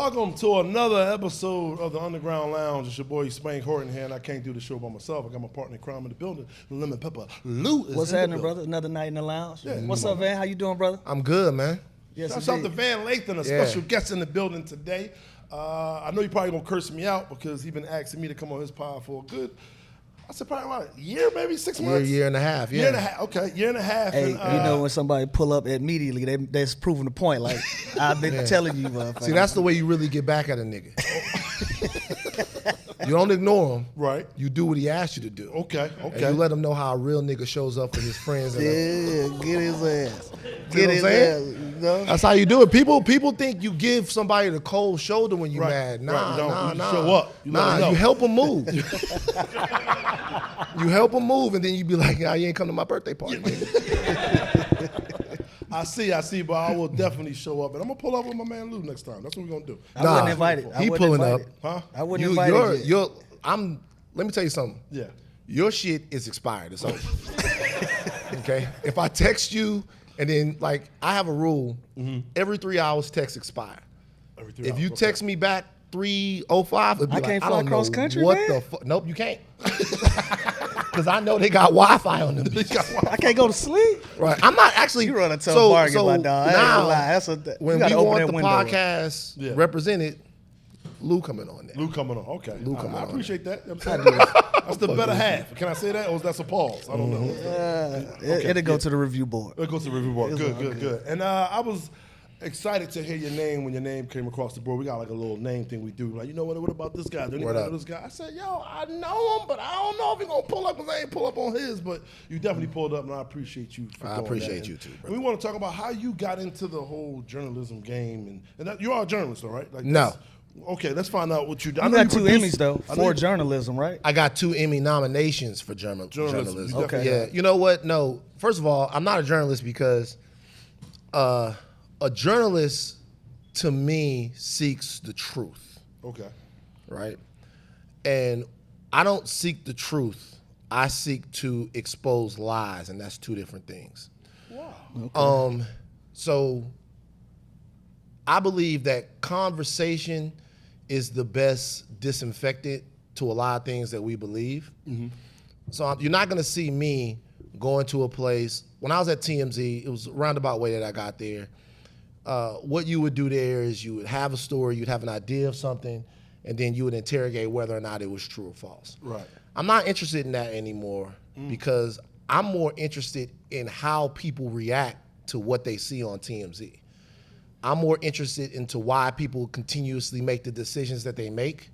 welcome to another episode of the Underground Lounge. It's your boy Spank Horton here, and I can't do the show by myself. I got my partner in crime in the building, Lemon Pepper. Lou is What's happening, brother? Another night in the lounge. Yeah, what's up, Van? How you doing, brother? I'm good, man. Yes, shout out to Van Lathan, a special guest in the building today. I know you're probably gonna curse me out because he's been asking me to come on his pod for a good, I said probably about a year, maybe 6 months. Year and a half, yeah. Year and a half, okay, year and a half. Hey, and, you know when somebody pull up immediately, that's proving the point. Like I've been telling you, motherfucker. See, that's the way you really get back at a nigga. You don't ignore him. Right. You do what he asked you to do. Okay. And you let him know how a real nigga shows up for his friends. And get his ass. Get his ass. You know? That's how you do it. People think you give somebody the cold shoulder when you're mad. Nah. You show up. You help them move. You help them move, and then you be like, "Yeah, you ain't come to my birthday party." I see, but I will definitely show up, and I'm gonna pull up with my man Lou next time. That's what we're gonna do. I wouldn't invite it. He pulling up. Huh? I wouldn't invite it. Let me tell you something. Yeah. Your shit is expired. It's over. Okay? If I text you and then, like, I have a rule. Every 3 hours, text expire. Every 3 if hours, you text me back 3:05, it'd be I can't fly cross country, what man? the fuck? Nope, you can't. Because I know they got Wi-Fi on them. I can't go to sleep. Right. I'm not actually. You run a tough bargain, my dog. I ain't gonna lie. That's when we want the podcast represented, Lou coming on there. Lou coming on. Okay. Lou coming on. I appreciate that. That's the better half. Can I say that, or is that a pause? I don't know. It'll go to the review board. It'll go to the review board. Good. And I was excited to hear your name when your name came across the board. We got like a little name thing we do. Like, you know what about this guy? Do you know this guy? I said, yo, I know him, but I don't know if he's going to pull up because I ain't pull up on his. But you definitely pulled up, and I appreciate you for doing that. I appreciate you too, bro. We want to talk about how you got into the whole journalism game. And that, you are a journalist, though, right? Like no. Okay, let's find out what you do. You got 2 Emmys, though, for journalism, right? I got 2 Emmy nominations for journalism. Okay. Yeah. You know what? No. First of all, I'm not a journalist because a journalist, to me, seeks the truth. Okay. Right? And I don't seek the truth. I seek to expose lies, and that's 2 different things. Wow. Okay. So I believe that conversation is the best disinfectant to a lot of things that we believe. So you're not going to see me going to a place. When I was at TMZ, it was a roundabout way that I got there. What you would do there is you would have a story, you'd have an idea of something, and then you would interrogate whether or not it was true or false. Right. I'm not interested in that anymore because I'm more interested in how people react to what they see on TMZ. I'm more interested into why people continuously make the decisions that they make,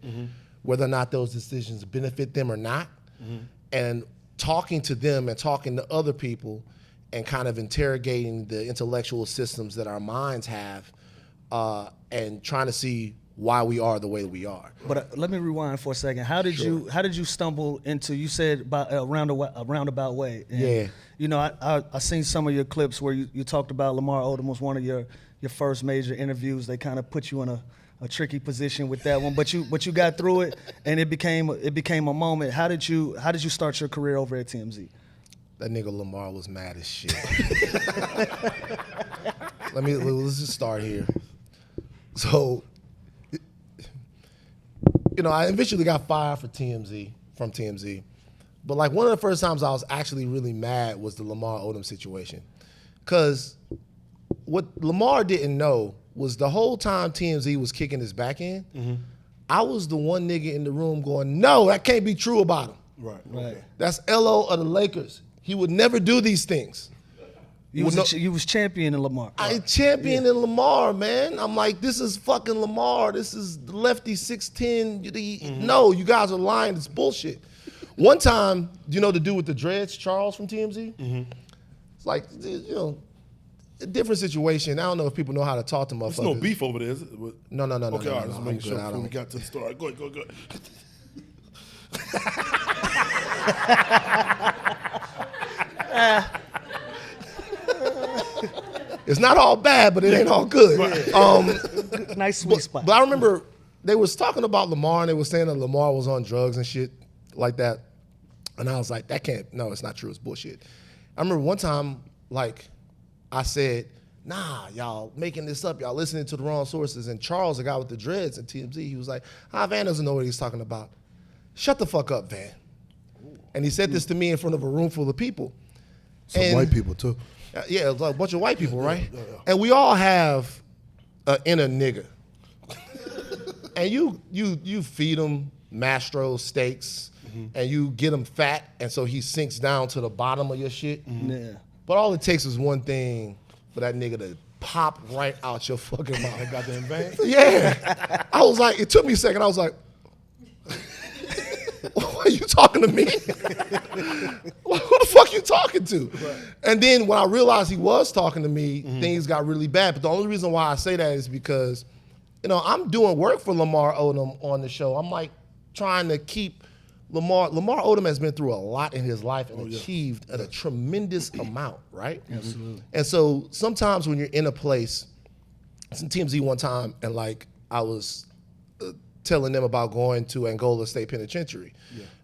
whether or not those decisions benefit them or not, and talking to them and talking to other people and kind of interrogating the intellectual systems that our minds have and trying to see why we are the way that we are. But let me rewind for a second. How did you stumble into, you said about a roundabout way. And, you know, I seen some of your clips where you talked about Lamar Odom was one of your first major interviews. They kind of put you in a tricky position with that one, but you got through it, and it became a moment. How did you start your career over at TMZ? That nigga Lamar was mad as shit. Let's just start here. So, you know, I eventually got fired from TMZ. But like one of the first times I was actually really mad was the Lamar Odom situation. Because what Lamar didn't know was the whole time TMZ was kicking his back end, I was the one nigga in the room going, no, that can't be true about him. Right. Okay. That's LO of the Lakers. He would never do these things. You was championing Lamar. I championing Lamar, man. I'm like, this is fucking Lamar. This is lefty 6'10". No, you guys are lying. It's bullshit. One time, you know the dude with the dreads, Charles from TMZ? It's like, you know, a different situation. I don't know if people know how to talk to motherfuckers. There's no beef over there, is it? No. Okay, all right, just make sure before we got to the story. Go ahead. It's not all bad, but it ain't all good. Nice sweet spot. But I remember they was talking about Lamar, and they was saying that Lamar was on drugs and shit like that. And I was like, no, it's not true. It's bullshit. I remember one time, like, I said, nah, y'all making this up. Y'all listening to the wrong sources. And Charles, the guy with the dreads at TMZ, he was like, Van doesn't know what he's talking about. Shut the fuck up, Van. And he said this to me in front of a room full of people. Some white people too. Yeah, it was like a bunch of white people, right? Yeah. And we all have an inner nigga. And you feed him Mastro steaks, and you get him fat, and so he sinks down to the bottom of your shit. Yeah. But all it takes is one thing for that nigga to pop right out your fucking mouth. That goddamn vein? Yeah. I was like, it took me a second. I was like, are you talking to me? Who the fuck you talking to? Right. And then when I realized he was talking to me, things got really bad. But the only reason why I say that is because, I'm doing work for Lamar Odom on the show. I'm like trying to keep Lamar Odom has been through a lot in his life and achieved a tremendous amount, right? Absolutely. And so sometimes when you're in a place, some TMZ one time, and like I was telling them about going to Angola State Penitentiary,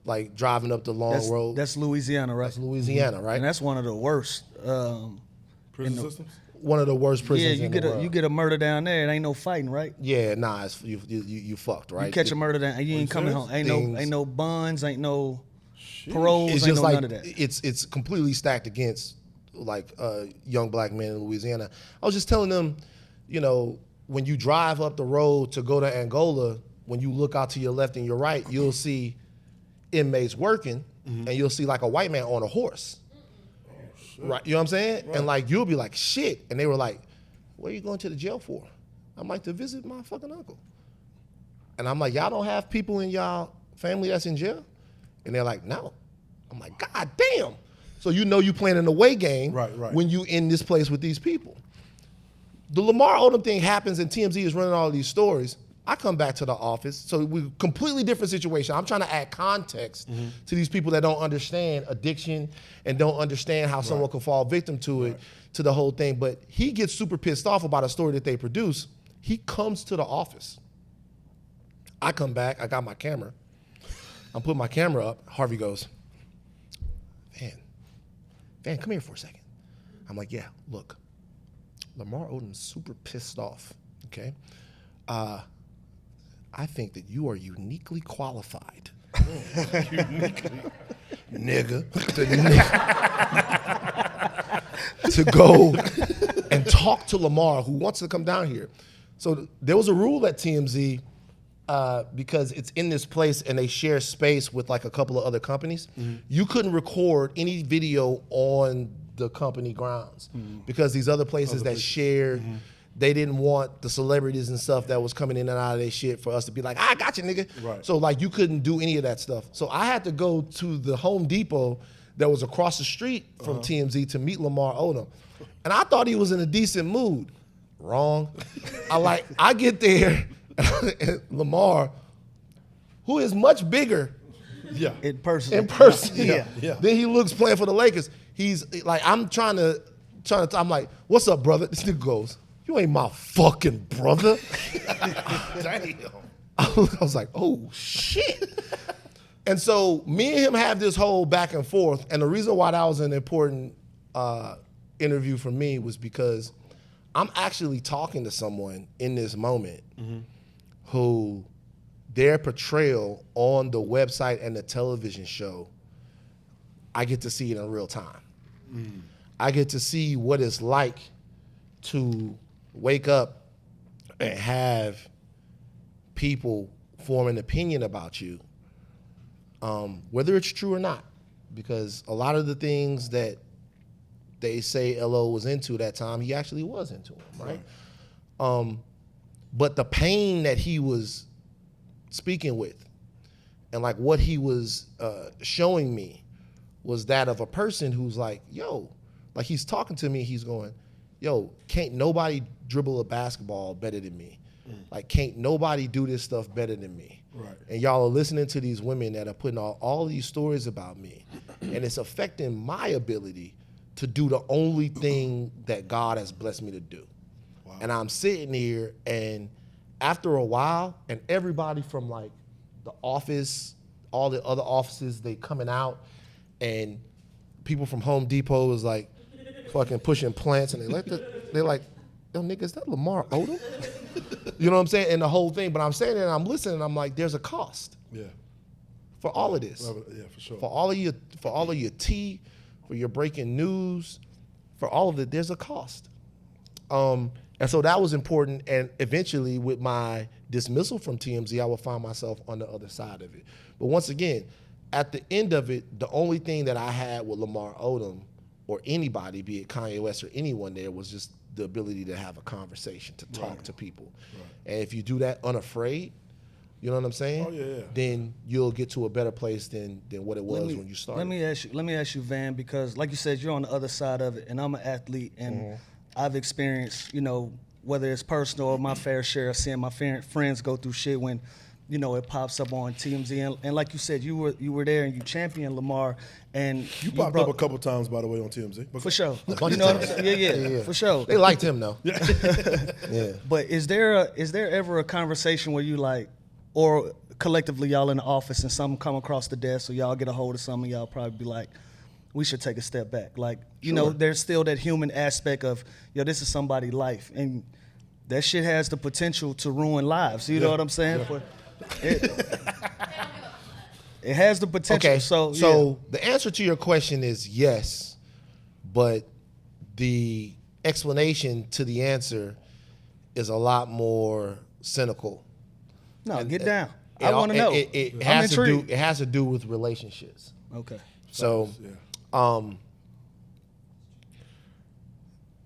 like driving up the long road. That's Louisiana, right? That's Louisiana, right? And that's one of the worst prison systems. One of the worst prisons in the world. You get a murder down there, it ain't no fighting, right? Yeah, nah, you fucked, right? You catch a murder down, you ain't coming home. Ain't no bonds, ain't no paroles, it's ain't just no like, none of that. It's completely stacked against like young black men in Louisiana. I was just telling them, when you drive up the road to go to Angola, when you look out to your left and your right, you'll see inmates working, and you'll see like a white man on a horse. Right, you know what I'm saying? Right. And like you'll be like, shit. And they were like, what are you going to the jail for? I'm like, to visit my fucking uncle. And I'm like, y'all don't have people in y'all family that's in jail? And they're like, no. I'm like, God damn. So you playing an away game when you in this place with these people. The Lamar Odom thing happens and TMZ is running all these stories. I come back to the office, so we completely different situation. I'm trying to add context to these people that don't understand addiction and don't understand how someone could fall victim to it, to the whole thing. But he gets super pissed off about a story that they produce. He comes to the office. I come back, I got my camera. I'm putting my camera up. Harvey goes, Van, come here for a second. I'm like, yeah, look, Lamar Odom's super pissed off, okay? I think that you are uniquely qualified. Nigga. To go and talk to Lamar, who wants to come down here. So there was a rule at TMZ because it's in this place and they share space with like a couple of other companies. You couldn't record any video on the company grounds because these other places that shared. They didn't want the celebrities and stuff that was coming in and out of their shit for us to be like, I got you, nigga. Right. So like you couldn't do any of that stuff. So I had to go to the Home Depot that was across the street from TMZ to meet Lamar Odom. And I thought he was in a decent mood. Wrong. I get there and Lamar, who is much bigger in person. Then he looks playing for the Lakers. He's like, I'm like, what's up, brother? This nigga goes, you ain't my fucking brother. Damn. I was like, oh, shit. And so me and him have this whole back and forth. And the reason why that was an important interview for me was because I'm actually talking to someone in this moment who their portrayal on the website and the television show, I get to see it in real time. I get to see what it's like to wake up and have people form an opinion about you, whether it's true or not, because a lot of the things that they say LO was into that time, he actually was into them, right? But the pain that he was speaking with and like what he was showing me was that of a person who's like, yo, like he's talking to me, he's going, yo, can't nobody dribble a basketball better than me. Like, can't nobody do this stuff better than me. Right. And y'all are listening to these women that are putting all these stories about me, and it's affecting my ability to do the only thing that God has blessed me to do. Wow. And I'm sitting here, and after a while, and everybody from like the office, all the other offices, they coming out, and people from Home Depot is like fucking pushing plants, and they're like, yo, nigga, is that Lamar Odom? You know what I'm saying? And the whole thing. But I'm saying it and I'm listening and I'm like, there's a cost. Yeah. For all of this. Yeah, for sure. For all of your tea, for your breaking news, for all of it, there's a cost. And so that was important. And eventually with my dismissal from TMZ, I would find myself on the other side of it. But once again, at the end of it, the only thing that I had with Lamar Odom or anybody, be it Kanye West or anyone there, was just the ability to have a conversation, to talk to people. Right. And if you do that unafraid, you know what I'm saying? Oh, yeah. Then you'll get to a better place than what it was when you started. Let me ask you, Van, because like you said, you're on the other side of it, and I'm an athlete, and I've experienced, whether it's personal or my fair share of seeing my friends go through shit when, it pops up on TMZ. And like you said, you were there and you championed Lamar, and you popped up a couple times, by the way, on TMZ. For sure. A bunch of times. Yeah, for sure. They liked him though. Yeah. But is there ever a conversation where you like, or collectively y'all in the office and something come across the desk, or y'all get a hold of something, y'all probably be like, we should take a step back. Like, there's still that human aspect of, this is somebody's life, and that shit has the potential to ruin lives. You know what I'm saying? Yeah. It has the potential. Okay, so the answer to your question is yes, but the explanation to the answer is a lot more cynical. No, get down. I want to know. It has to do with relationships. Okay. So,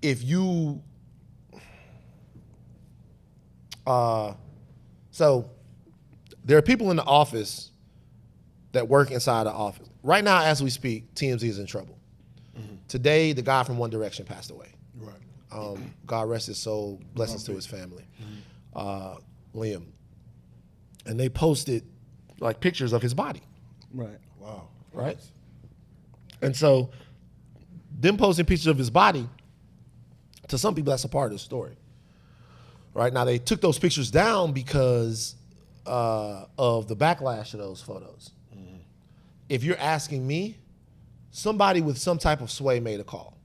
if you, so there are people in the office that work inside the office. Right now, as we speak, TMZ is in trouble. Mm-hmm. Today, the guy from One Direction passed away. Right. God rest his soul. Blessings to his family. Mm-hmm. Liam. And they posted like pictures of his body. Right. Wow. Right. And so them posting pictures of his body, to some people, that's a part of the story. Right. Now, they took those pictures down because of the backlash to those photos. Mm-hmm. If you're asking me, somebody with some type of sway made a call.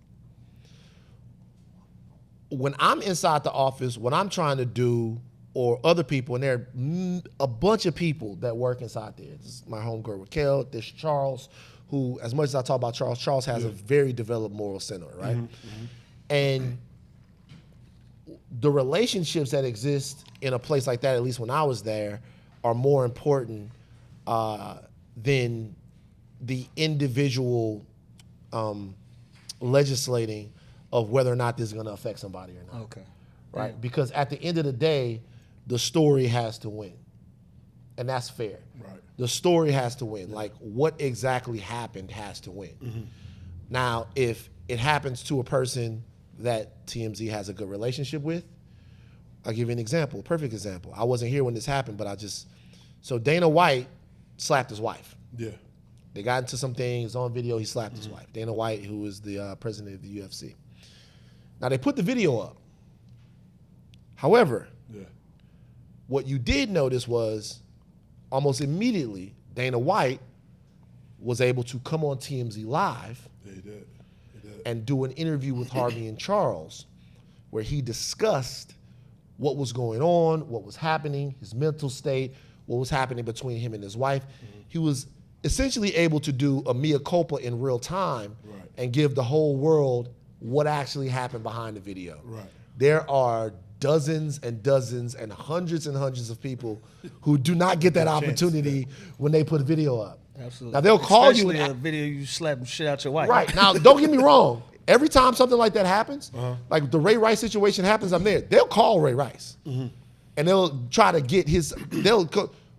When I'm inside the office, what I'm trying to do, or other people, and there are a bunch of people that work inside there. This is my homegirl Raquel, this Charles, who, as much as I talk about Charles has a very developed moral center, right? Mm-hmm. And the relationships that exist in a place like that, at least when I was there, are more important than the individual legislating of whether or not this is going to affect somebody or not. Okay. Right? Because at the end of the day, the story has to win. And that's fair. Right. The story has to win. Like, what exactly happened has to win. Mm-hmm. Now, if it happens to a person that TMZ has a good relationship with, I'll give you an example, a perfect example. I wasn't here when this happened, but so Dana White slapped his wife. Yeah. They got into some things on video, he slapped his wife. Dana White, who is the president of the UFC. Now, they put the video up. However, what you did notice was almost immediately Dana White was able to come on TMZ Live and do an interview with Harvey and Charles where he discussed what was going on, what was happening, his mental state, what was happening between him and his wife. Mm-hmm. He was essentially able to do a mea culpa in real time and give the whole world what actually happened behind the video. Right. There are dozens and dozens and hundreds of people who do not get that opportunity when they put a video up. Absolutely. Now they'll call Especially you a video you slapping shit out your wife. Right. Now, don't get me wrong. Every time something like that happens, like the Ray Rice situation happens, I'm there. They'll call Ray Rice, and they'll try to get his.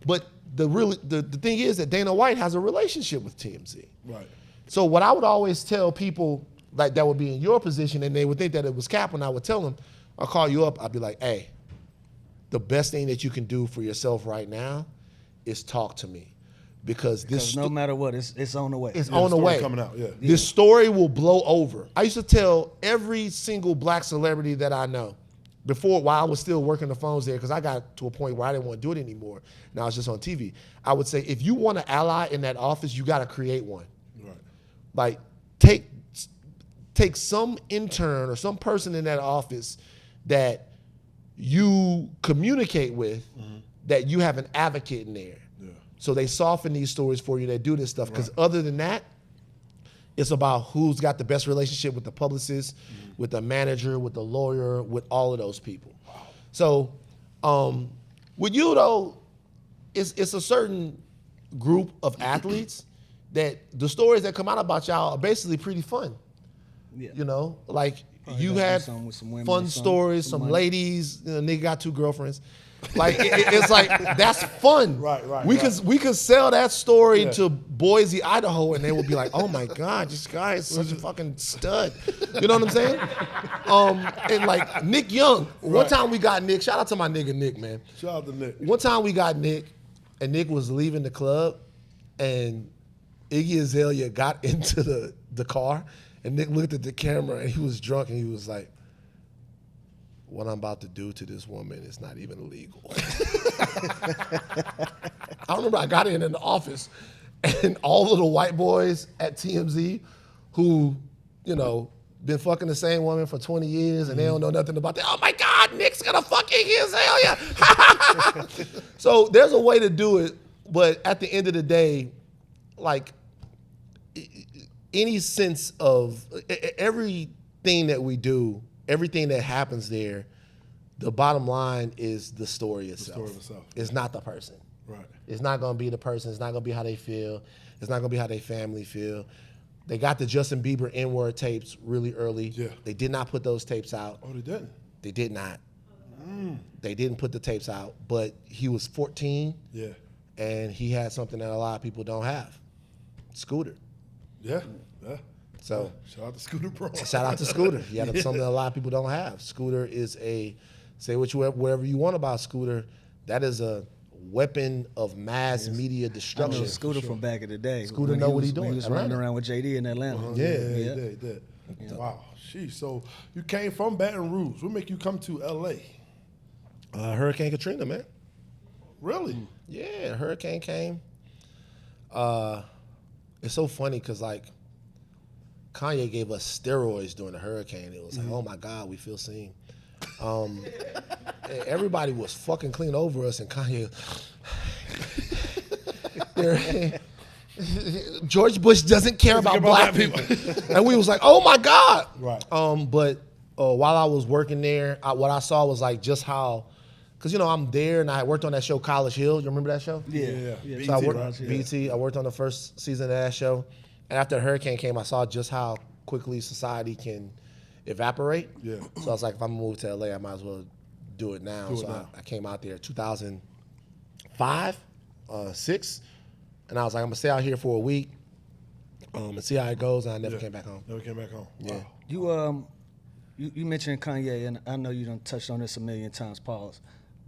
But the thing is that Dana White has a relationship with TMZ. Right. So what I would always tell people like that would be in your position, and they would think that it was cap, when I would tell them, I'll call you up. I'd be like, hey, the best thing that you can do for yourself right now is talk to me. Because no matter what, it's on the way. It's on the way. Coming out, This story will blow over. I used to tell every single black celebrity that I know, while I was still working the phones there, because I got to a point where I didn't want to do it anymore. Now it's just on TV. I would say, if you want an ally in that office, you got to create one. Right. Like, take some intern or some person in that office that you communicate with, that you have an advocate in there. Yeah. So they soften these stories for you. They do this stuff. Because other than that, it's about who's got the best relationship with the publicist, with the manager, with the lawyer, with all of those people. So with you, though, it's a certain group of athletes that the stories that come out about y'all are basically pretty fun. Yeah. You know, like you had fun stories, some ladies, you know, nigga got 2 girlfriends. Like it's like that's fun. Right. We could sell that story to Boise, Idaho, and they would be like, "Oh my God, this guy is such a fucking stud." You know what I'm saying? And like Nick Young. One time we got Nick. Shout out to my nigga Nick, man. Shout out to Nick. One time we got Nick, and Nick was leaving the club, and Iggy Azalea got into the car, and Nick looked at the camera, and he was drunk, and he was like, "What I'm about to do to this woman is not even illegal." I remember I got in the office, and all of the white boys at TMZ who, you know, been fucking the same woman for 20 years and they don't know nothing about that. "Oh my God, Nick's gonna fuck Iggy Azalea." So there's a way to do it, but at the end of the day, like any sense of everything that we do, everything that happens there, the bottom line is the story itself. It's not the person. Right. It's not going to be the person. It's not going to be how they feel. It's not going to be how their family feel. They got the Justin Bieber N-word tapes really early. Yeah. They did not put those tapes out. Oh, they didn't? They did not. They didn't put the tapes out, but he was 14. Yeah. And he had something that a lot of people don't have. Scooter. Yeah. So shout out to Scooter Braun. Shout out to Scooter. He had something that a lot of people don't have. Scooter is say whatever you want about Scooter, that is a weapon of mass media destruction. I know Scooter from back in the day. Scooter know what he's doing. He was running around with JD in Atlanta. Yeah, he did. Yeah. Wow. Sheesh. So you came from Baton Rouge. What make you come to L.A.? Hurricane Katrina, man. Really? Yeah, hurricane came. It's so funny because, like, Kanye gave us steroids during the hurricane. It was like, oh my God, we feel seen. Everybody was fucking clean over us, and Kanye. George Bush doesn't care about black people. And we was like, oh my God. Right. But while I was working there, what I saw was like just how, because, you know, I'm there and I worked on that show College Hill. You remember that show? Yeah. So I worked BT. I worked on the first season of that show. And after the hurricane came, I saw just how quickly society can evaporate. Yeah. So I was like, if I'm gonna move to LA, I might as well do it now. I came out there 2005, 6, and I was like, I'm gonna stay out here for a week and see how it goes. And I never came back home. Never came back home. Yeah. Wow. You mentioned Kanye, and I know you done touched on this a million times, pause.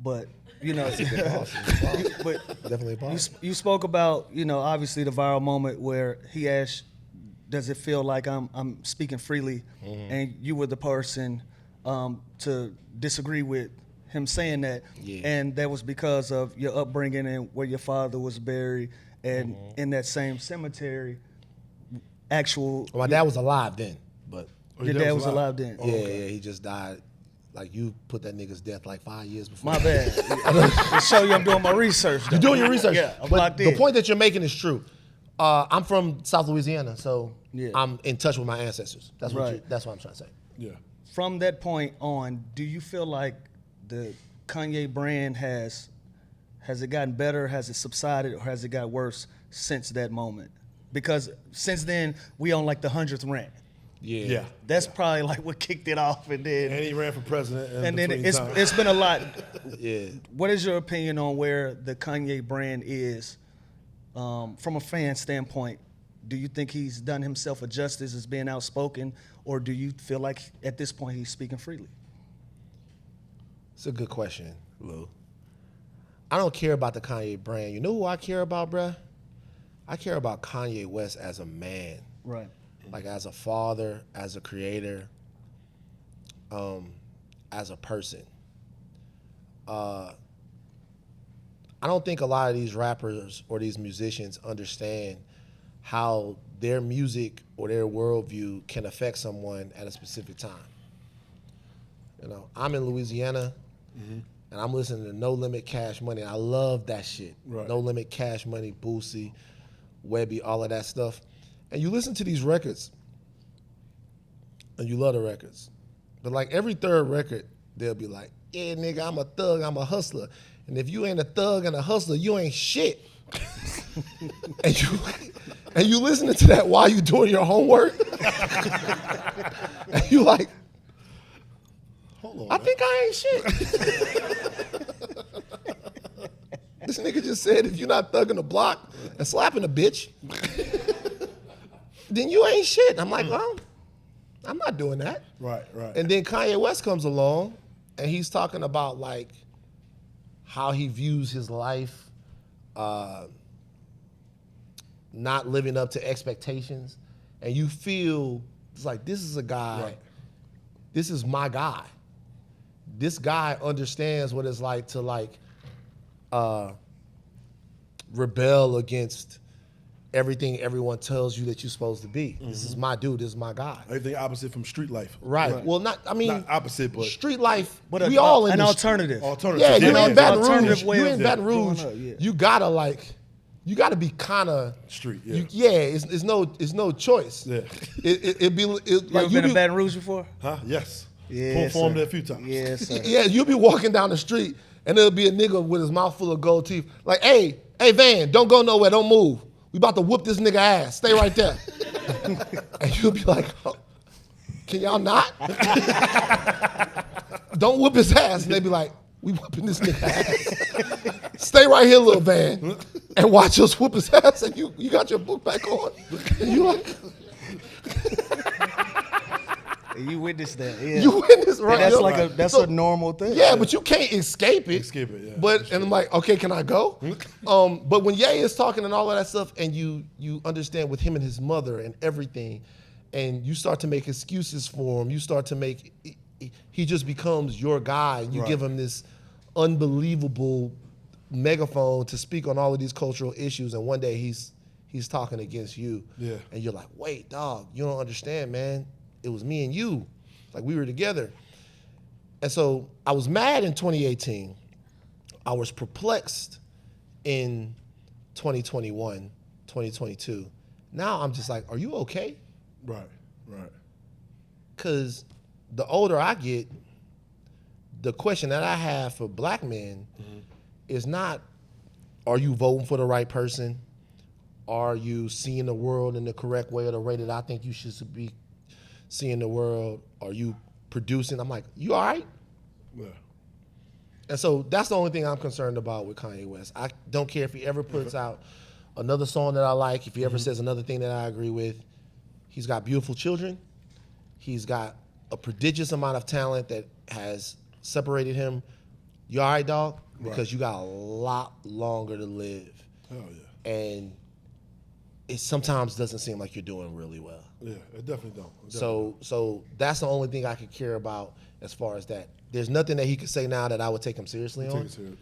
But you know, Definitely pause. You spoke about, you know, obviously the viral moment where he asked, "Does it feel like I'm speaking freely?" And you were the person to disagree with him saying that, and that was because of your upbringing and where your father was buried, and in that same cemetery, Well, my dad was alive then, but your dad was alive then. Yeah, he just died. Like, you put that nigga's death like 5 years before. My bad. To show you I'm doing my research. Though. You're doing your research. Yeah, I'm but locked the in. point that you're making is true. I'm from South Louisiana, so I'm in touch with my ancestors. That's what I'm trying to say. Yeah. From that point on, do you feel like the Kanye brand has it gotten better, has it subsided, or has it got worse since that moment? Because since then, we on like the 100th rant. Yeah. That's probably like what kicked it off, and he ran for president. And then it's been a lot. Yeah. What is your opinion on where the Kanye brand is from a fan standpoint? Do you think he's done himself a justice as being outspoken, or do you feel like at this point he's speaking freely? It's a good question, Lou. I don't care about the Kanye brand. You know who I care about, bruh? I care about Kanye West as a man. Right. Like, as a father, as a creator, as a person. I don't think a lot of these rappers or these musicians understand how their music or their worldview can affect someone at a specific time. You know, I'm in Louisiana, and I'm listening to No Limit Cash Money. I love that shit. Right. No Limit Cash Money, Boosie, Webby, all of that stuff. And you listen to these records, and you love the records. But like every third record, they'll be like, yeah, nigga, I'm a thug, I'm a hustler. And if you ain't a thug and a hustler, you ain't shit. and you listening to that while you doing your homework. And you like, Hold on. I think I ain't shit. This nigga just said if you're not thugging the block and slapping a bitch, then you ain't shit. I'm like, well, I'm not doing that. Right, right. And then Kanye West comes along and he's talking about like how he views his life, not living up to expectations. And you feel it's like, this is a guy, Right. This is my guy. This guy understands what it's like to like rebel against everything everyone tells you that you're supposed to be. This is my dude, this is my guy. Everything opposite from street life. Right. Well, not opposite, but street life, But we all in an the alternative. alternative. Yeah, you Yeah, in Baton alternative Rouge. way You of in Baton Rouge. growing up, yeah. You gotta like, you gotta be kind of Street, yeah. It's no choice. Yeah. It be You like ever been in Baton Rouge before? Huh? Yes. Yeah, Performed sir. there a few times. Yes, sir. Yeah, you'll be walking down the street and there'll be a nigga with his mouth full of gold teeth. Like, hey, Van, don't go nowhere, don't move. We about to whoop this nigga ass. Stay right there. And you'll be like, oh, can y'all not? Don't whoop his ass. And they be like, we whooping this nigga ass. Stay right here, little Van, and watch us whoop his ass. And you got your book back on. And you like, You witnessed that. Yeah. you witness, right? That's Yo, like that's so- a normal thing. Yeah, but you can't escape it. Escape it, yeah. But and I'm like, okay, can I go? But when Ye is talking and all of that stuff, and you understand with him and his mother and everything, and you start to make excuses for him, you start to make he just becomes your guy, and you Right. give him this unbelievable megaphone to speak on all of these cultural issues, and one day he's talking against you. Yeah. And you're like, wait, dog, you don't understand, man. It was me and you. Like we were together. And so I was mad in 2018. I was perplexed in 2021, 2022. Now I'm just like, are you okay? Right, right. Because the older I get, the question that I have for black men is not, are you voting for the right person? Are you seeing the world in the correct way or the way that I think you should be seeing the world? Are you producing? I'm like, you all right? Yeah. And so that's the only thing I'm concerned about with Kanye West. I don't care if he ever puts out another song that I like, if he ever says another thing that I agree with. He's got beautiful children. He's got a prodigious amount of talent that has separated him. You all right, dog? Because you got a lot longer to live. Hell yeah. And it sometimes doesn't seem like you're doing really well. Yeah, it definitely don't. It definitely So that's the only thing I could care about as far as that. There's nothing that he could say now that I would take him seriously don't. on. Take it serious,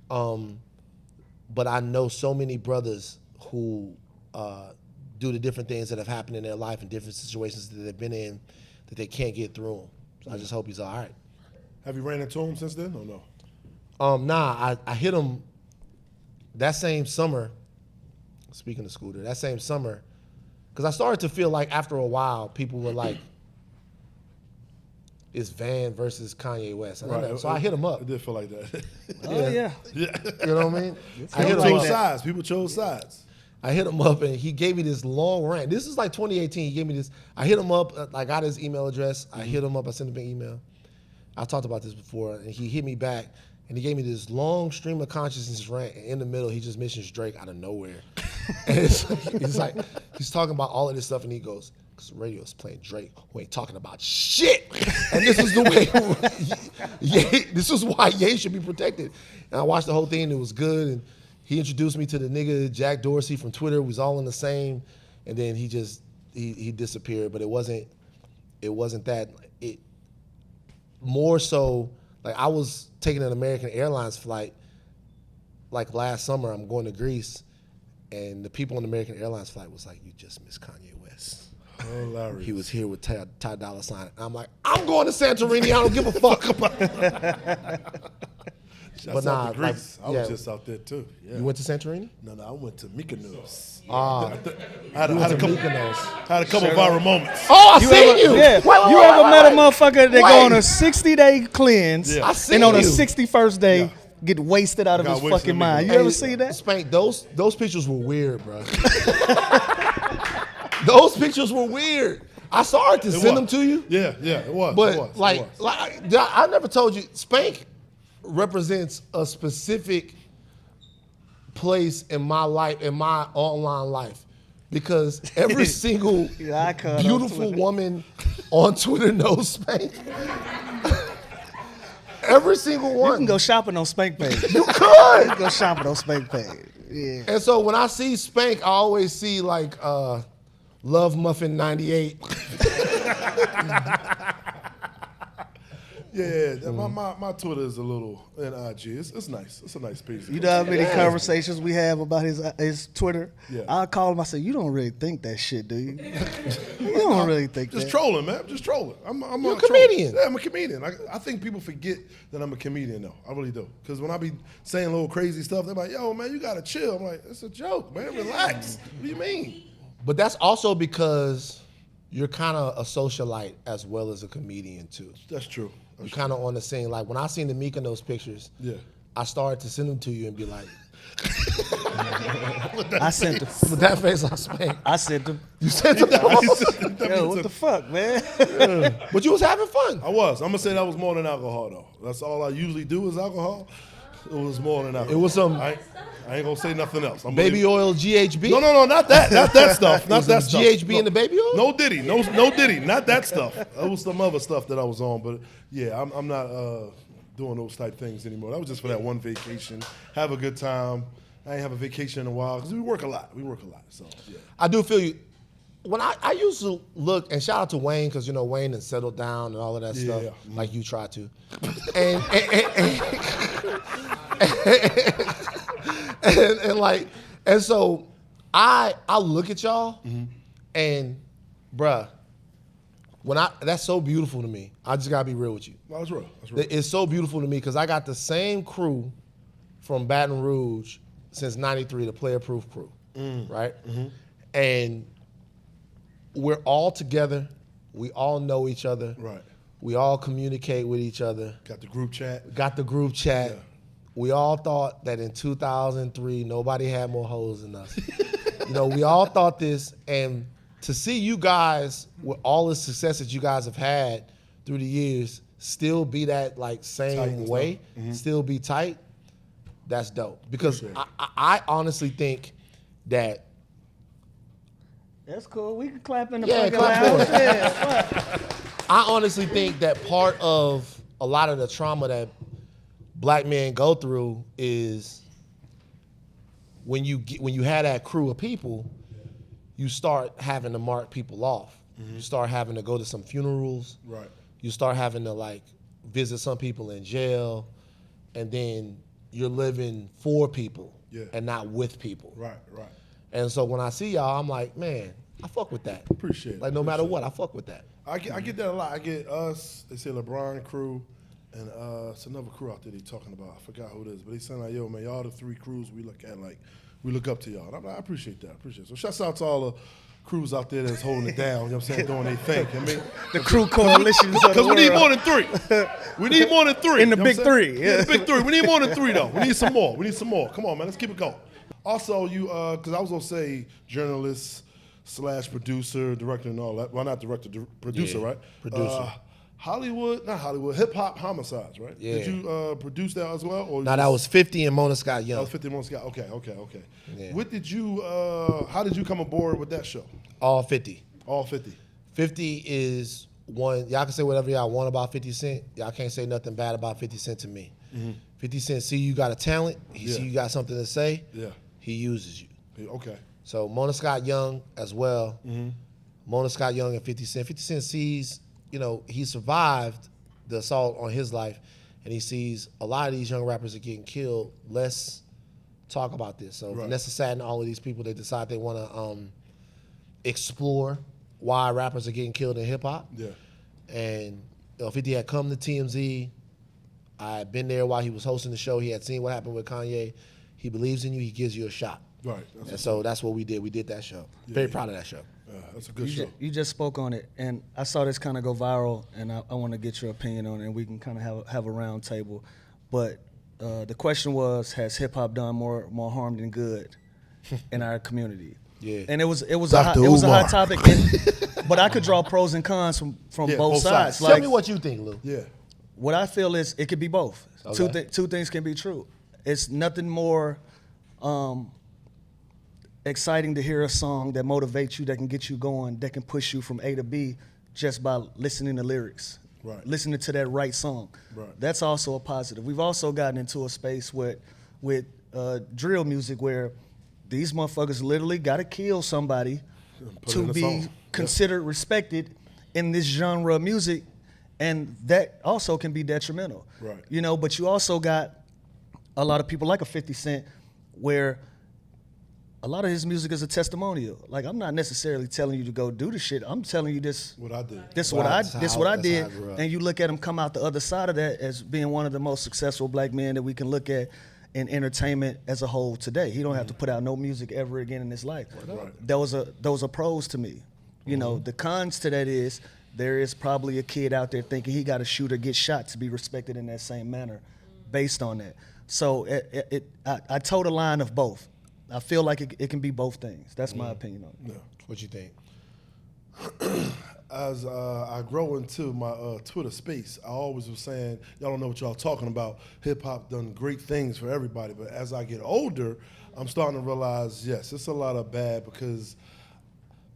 yeah. But I know so many brothers who do the different things that have happened in their life and different situations that they've been in that they can't get through them. So I just hope he's all right. Have you ran into him since then or no? Nah, I hit him that same summer. Speaking of Scooter, that same summer, because I started to feel like after a while, people were like, it's Van versus Kanye West. And so I hit him up. It did feel like that. Oh yeah. Yeah. You know what I mean? I hit People him chose up. sides. People chose sides. I hit him up and he gave me this long rant. This is like 2018. He gave me this. I hit him up. I got his email address. I hit him up. I sent him an email. I talked about this before, and he hit me back. And he gave me this long stream of consciousness rant. And in the middle, he just mentions Drake out of nowhere. And it's like, he's talking about all of this stuff, and he goes, because the radio is playing Drake, who ain't talking about shit. And this is the way, this is why Ye should be protected. And I watched the whole thing, and it was good. And he introduced me to the nigga, Jack Dorsey from Twitter. We was all in the same. And then he just, he disappeared. But it wasn't that. It more so, like I was taking an American Airlines flight, like last summer, I'm going to Greece, and the people on the American Airlines flight was like, you just missed Kanye West. Hilarious. He was here with Ty Dolla $ign. I'm like, I'm going to Santorini. I don't give a fuck about it. But nah, Greece. I was just out there too. Yeah. You went to Santorini? No, I went to Mykonos. I had a couple viral moments. Oh, I seen you. Yeah. You ever met a motherfucker that go on a 60-day cleanse I seen and on you. the 61st day get wasted out of his fucking mind? You ever see that? Spank, those pictures were weird, bro. Those pictures were weird. I started to send them to you. Yeah, it was. But like I never told you, Spank represents a specific place in my life, in my online life, because every single beautiful woman on Twitter knows Spank. Every single one. You can go shopping on Spank page. You could. You can go shopping on Spank page. Yeah. And so when I see Spank, I always see like Love Muffin 98. Yeah, my Twitter is a little, and IG, it's nice. It's a nice piece. You know how many conversations we have about his Twitter? Yeah. I call him, I say, you don't really think that shit, do you? You don't really think that. Just trolling, man. Just trolling. You're a comedian. Yeah, I'm a comedian. I think people forget that I'm a comedian, though. I really do. Because when I be saying little crazy stuff, they're like, yo, man, you got to chill. I'm like, it's a joke, man. Relax. What do you mean? But that's also because you're kind of a socialite as well as a comedian, too. That's true. You're kind of on the scene. Like when I seen the Mykonos pictures, I started to send them to you and be like, I sent them. with that face on Spank. I sent them. You sent them? Yo, what the fuck, man? But you was having fun. I was. I'm going to say that was more than alcohol, though. That's all I usually do is alcohol. It was more than alcohol. It was some... I ain't gonna say nothing else. Baby oil GHB? No, not that. Not that stuff. Not that stuff. GHB in the baby oil? No Diddy. No Diddy. Not that stuff. That was some other stuff that I was on. But yeah, I'm not doing those type things anymore. That was just for that one vacation. Have a good time. I ain't have a vacation in a while because we work a lot. So yeah. I do feel you. When I used to look, and shout out to Wayne, because you know Wayne has settled down and all of that stuff, like you try to. And so I look at y'all and bruh, that's so beautiful to me. I just gotta be real with you. No, that's real. It's so beautiful to me because I got the same crew from Baton Rouge since '93, the Player Proof crew, right? And we're all together. We all know each other. Right. We all communicate with each other. Got the group chat. Yeah. We all thought that in 2003, nobody had more hoes than us. You know, we all thought this, and to see you guys with all the success that you guys have had through the years still be that like same way, still be tight, that's dope. Because I honestly think that That's cool. We can clap in the Yeah, fucking clap for lounge. it. Yeah, I honestly think that part of a lot of the trauma that black men go through is when you had that crew of people, you start having to mark people off. You start having to go to some funerals. Right. You start having to like visit some people in jail, and then you're living for people and not with people. Right. And so when I see y'all, I'm like, man, I fuck with that. Appreciate it. Like no matter what, I fuck with that. I get that a lot. I get us. They say LeBron crew, and it's another crew out there they talking about. I forgot who it is, but they saying like, yo, man, y'all the three crews we look at like we look up to y'all. And I'm like, I appreciate that. So shouts out to all the crews out there that's holding it down. You know what I'm saying? Doing their thing. I mean, the crew coalitions. because we need more than three. We need more than three. In the big three. Yeah, the big three. We need more than three though. We need some more. Come on, man. Let's keep it going. Also, you because I was gonna say journalist / producer, director, and all that. Well, not director, producer, right? Producer. Not Hollywood, hip hop homicides, right? Yeah. Did you produce that as well? Or Now that was 50 and Mona Scott Young. that was 50 Months Scott. Okay. Yeah. What did you? How did you come aboard with that show? All 50. All 50. 50 is one. Y'all can say whatever y'all want about 50 Cent. Y'all can't say nothing bad about 50 Cent to me. 50 Cent see you got a talent. He see you got something to say. Yeah. He uses you. Okay. So Mona Scott Young as well. Mona Scott Young and 50 Cent. 50 Cent sees, he survived the assault on his life, and he sees a lot of these young rappers are getting killed. Let's talk about this. So Vanessa Satin, all of these people, they decide they want to explore why rappers are getting killed in hip hop. Yeah. And 50 had come to TMZ. I had been there while he was hosting the show. He had seen what happened with Kanye. He believes in you. He gives you a shot. Right. And so that's what we did. We did that show. Very proud of that show. That's a good show. You just spoke on it, and I saw this kind of go viral, and I want to get your opinion on it, and we can kind of have a round table. But the question was, has hip hop done more harm than good in our community? Yeah. And it was a Umar. hot topic, but I could draw pros and cons from both sides. Tell me what you think, Lou. Yeah. What I feel is it could be both. Okay. Two things can be true. It's nothing more exciting to hear a song that motivates you, that can get you going, that can push you from A to B just by listening to lyrics, listening to that right song. Right. That's also a positive. We've also gotten into a space with drill music where these motherfuckers literally got to kill somebody to be considered respected in this genre of music, and that also can be detrimental. Right. You know, but you also got a lot of people like a 50 Cent where a lot of his music is a testimonial. Like, I'm not necessarily telling you to go do the shit. I'm telling you this. What I did. This is what I did. I grew up. And you look at him come out the other side of that as being one of the most successful black men that we can look at in entertainment as a whole today. He don't have to put out no music ever again in his life. Right. Those are pros to me. You know, the cons to that is there is probably a kid out there thinking he got to shoot or get shot to be respected in that same manner based on that. So I toe the line of both. I feel like it can be both things. That's my opinion on it. Yeah. What you think? As I grow into my Twitter space, I always was saying, y'all don't know what y'all talking about. Hip hop done great things for everybody, but as I get older, I'm starting to realize, yes, it's a lot of bad because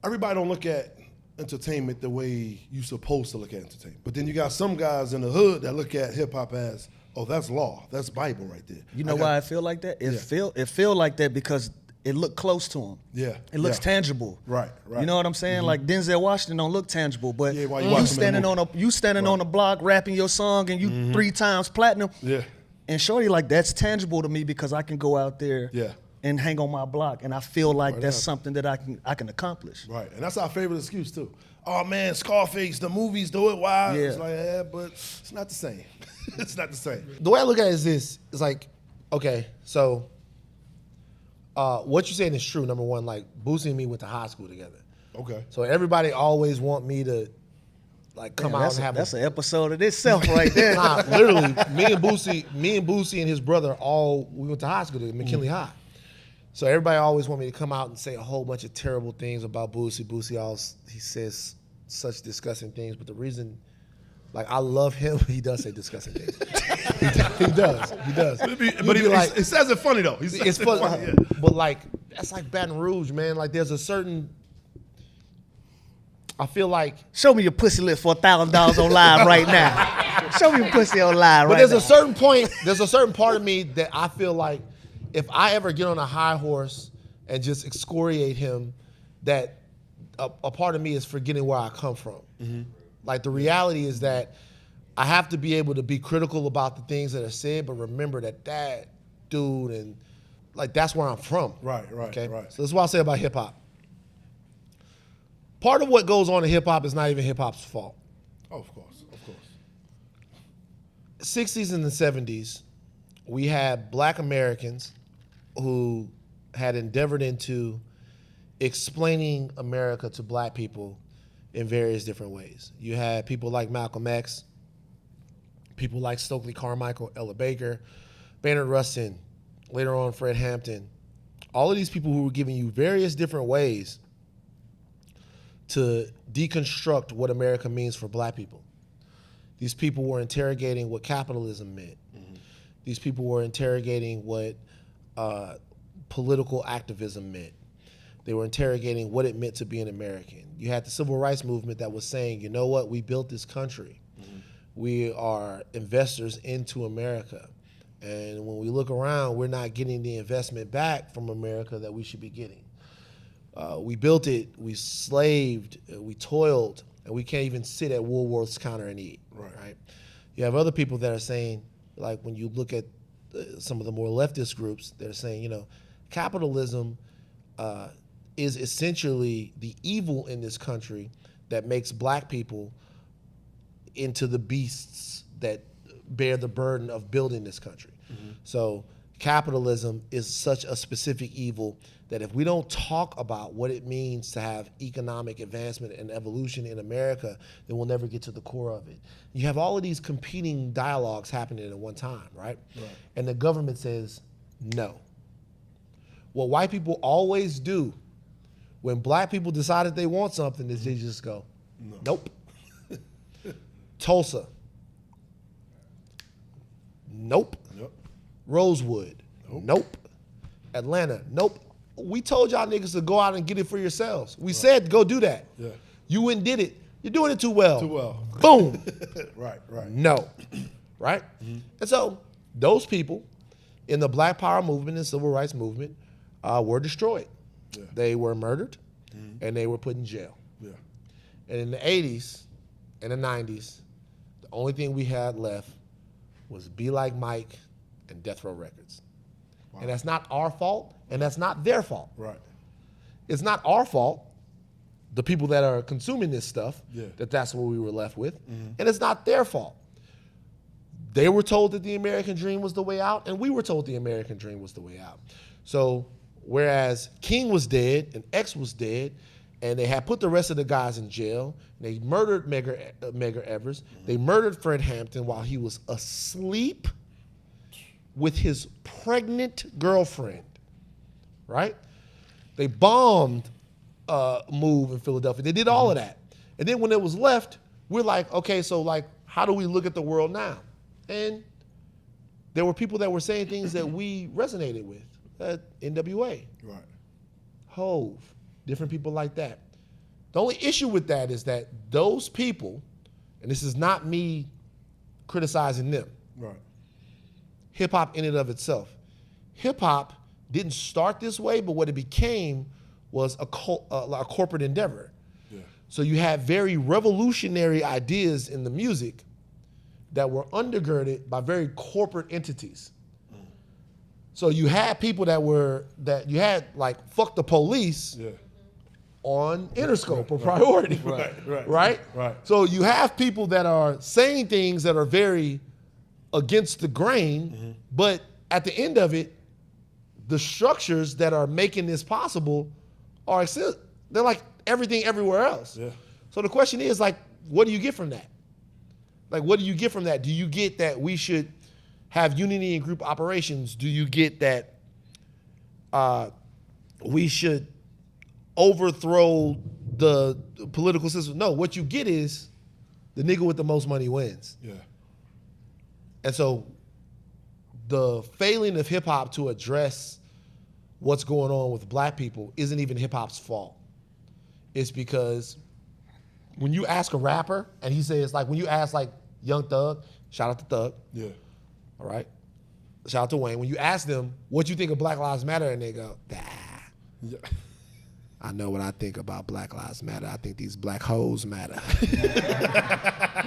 everybody don't look at entertainment the way you supposed to look at entertainment. But then you got some guys in the hood that look at hip hop as, oh, that's law, that's Bible right there. You know why I feel like that? It feel like that because it looked close to him. Yeah. It looks tangible. Right. You know what I'm saying? Like Denzel Washington don't look tangible, but while you you watch him standing in the on a block rapping your song and you 3 times platinum. Yeah. And shorty, like, that's tangible to me because I can go out there and hang on my block, and I feel like that's something that I can accomplish. Right, and that's our favorite excuse too. Oh man, Scarface, the movies do it. Why? Yeah. It's like, but it's not the same. It's not the same. The way I look at it is this. It's like, okay, so what you're saying is true, number one. Like, Boosie and me went to high school together. Okay. So everybody always want me to, like, come out and have that's an episode of itself right there. Nah, literally, me and Boosie and his brother we went to high school together, McKinley High. So everybody always want me to come out and say a whole bunch of terrible things about Boosie. Boosie he says such disgusting things, but the reason, like, I love him, he does say disgusting things. he does. But he says it funny though. It's funny, but like, that's like Baton Rouge, man. Like, there's a certain, I feel like, Show me your pussy lip for $1,000 on live right now. Show me your pussy on live right now. but there's a certain part of me that I feel like if I ever get on a high horse and just excoriate him, that a part of me is forgetting where I come from. Mm-hmm. Like, the reality is that I have to be able to be critical about the things that are said, but remember that dude, and like, that's where I'm from. Right. Okay. Right. So that's what I'll say about hip hop. Part of what goes on in hip hop is not even hip hop's fault. Oh, of course. 60s and the 70s, we had black Americans who had endeavored into explaining America to black people in various different ways. You had people like Malcolm X, people like Stokely Carmichael, Ella Baker, Bayard Rustin, later on Fred Hampton. All of these people who were giving you various different ways to deconstruct what America means for black people. These people were interrogating what capitalism meant. Mm-hmm. These people were interrogating what political activism meant. They were interrogating what it meant to be an American. You had the civil rights movement that was saying, you know what, we built this country. Mm-hmm. We are investors into America. And when we look around, we're not getting the investment back from America that we should be getting. We built it, we slaved, we toiled, and we can't even sit at Woolworth's counter and eat. Right? You have other people that are saying, like, when you look at some of the more leftist groups, they're saying, capitalism is essentially the evil in this country that makes black people into the beasts that bear the burden of building this country. Mm-hmm. So capitalism is such a specific evil that if we don't talk about what it means to have economic advancement and evolution in America, then we'll never get to the core of it. You have all of these competing dialogues happening at one time, right? And the government says no. What white people always do when black people decide that they want something is they just go, nope. Tulsa, nope. Rosewood, nope. Atlanta, nope. We told y'all niggas to go out and get it for yourselves. We said go do that. Yeah. You went and did it. You're doing it too well. Too well. Boom. Right. No. Right? Mm-hmm. And so those people in the Black Power movement and Civil Rights movement were destroyed. Yeah. They were murdered and they were put in jail. Yeah. And in the 80s and the 90s, the only thing we had left was Be Like Mike and Death Row Records. Wow. And that's not our fault, and that's not their fault. Right. It's not our fault, the people that are consuming this stuff, that's what we were left with. Mm-hmm. And it's not their fault. They were told that the American dream was the way out, and we were told the American dream was the way out. So whereas King was dead and X was dead, and they had put the rest of the guys in jail, they murdered Medgar Evers, they murdered Fred Hampton while he was asleep with his pregnant girlfriend, right? They bombed Move in Philadelphia. They did all of that. And then when it was left, we're like, okay, so like, how do we look at the world now? And there were people that were saying things that we resonated with. NWA, right? Hove, different people like that. The only issue with that is that those people, and this is not me criticizing them, right? Hip-hop in and of itself. Hip-hop didn't start this way, but what it became was a corporate endeavor. Yeah. So you had very revolutionary ideas in the music that were undergirded by very corporate entities. Mm. So you had people that you had like Fuck the Police on Interscope or Priority. Right? So you have people that are saying things that are very against the grain, but at the end of it, the structures that are making this possible are they're like everything everywhere else. Yeah. So the question is like, what do you get from that? Like, what do you get from that? Do you get that we should have unity in group operations? Do you get that we should overthrow the political system? No, what you get is the nigga with the most money wins. Yeah. And so the failing of hip hop to address what's going on with black people isn't even hip hop's fault. It's because when you ask a rapper and he says, like, when you ask like Young Thug, shout out to Thug. Yeah. All right. Shout out to Wayne. When you ask them, what you think of Black Lives Matter? And they go, yeah. I know what I think about Black Lives Matter. I think these black hoes matter.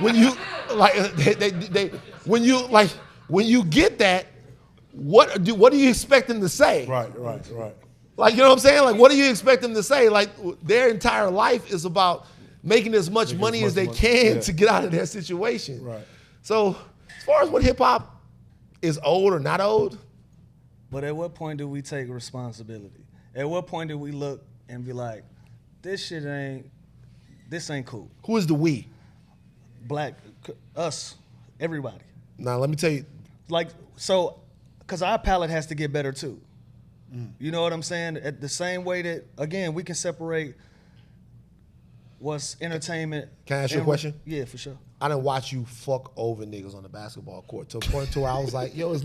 When you like, when you get that, what do you expect them to say? Right. Like, you know what I'm saying? Like, what do you expect them to say? Like, their entire life is about making as much money as they can to get out of their situation. Right. So, as far as what hip hop is old or not old, but at what point do we take responsibility? At what point do we look and be like, this ain't cool? Who is the we? Black, us, everybody. Now, let me tell you. Like, so, because our palate has to get better too. Mm. You know what I'm saying? At the same way that, again, we can separate what's entertainment. Can I ask you a question? Yeah, for sure. I didn't watch you fuck over niggas on the basketball court to a point to where I was like, yo, is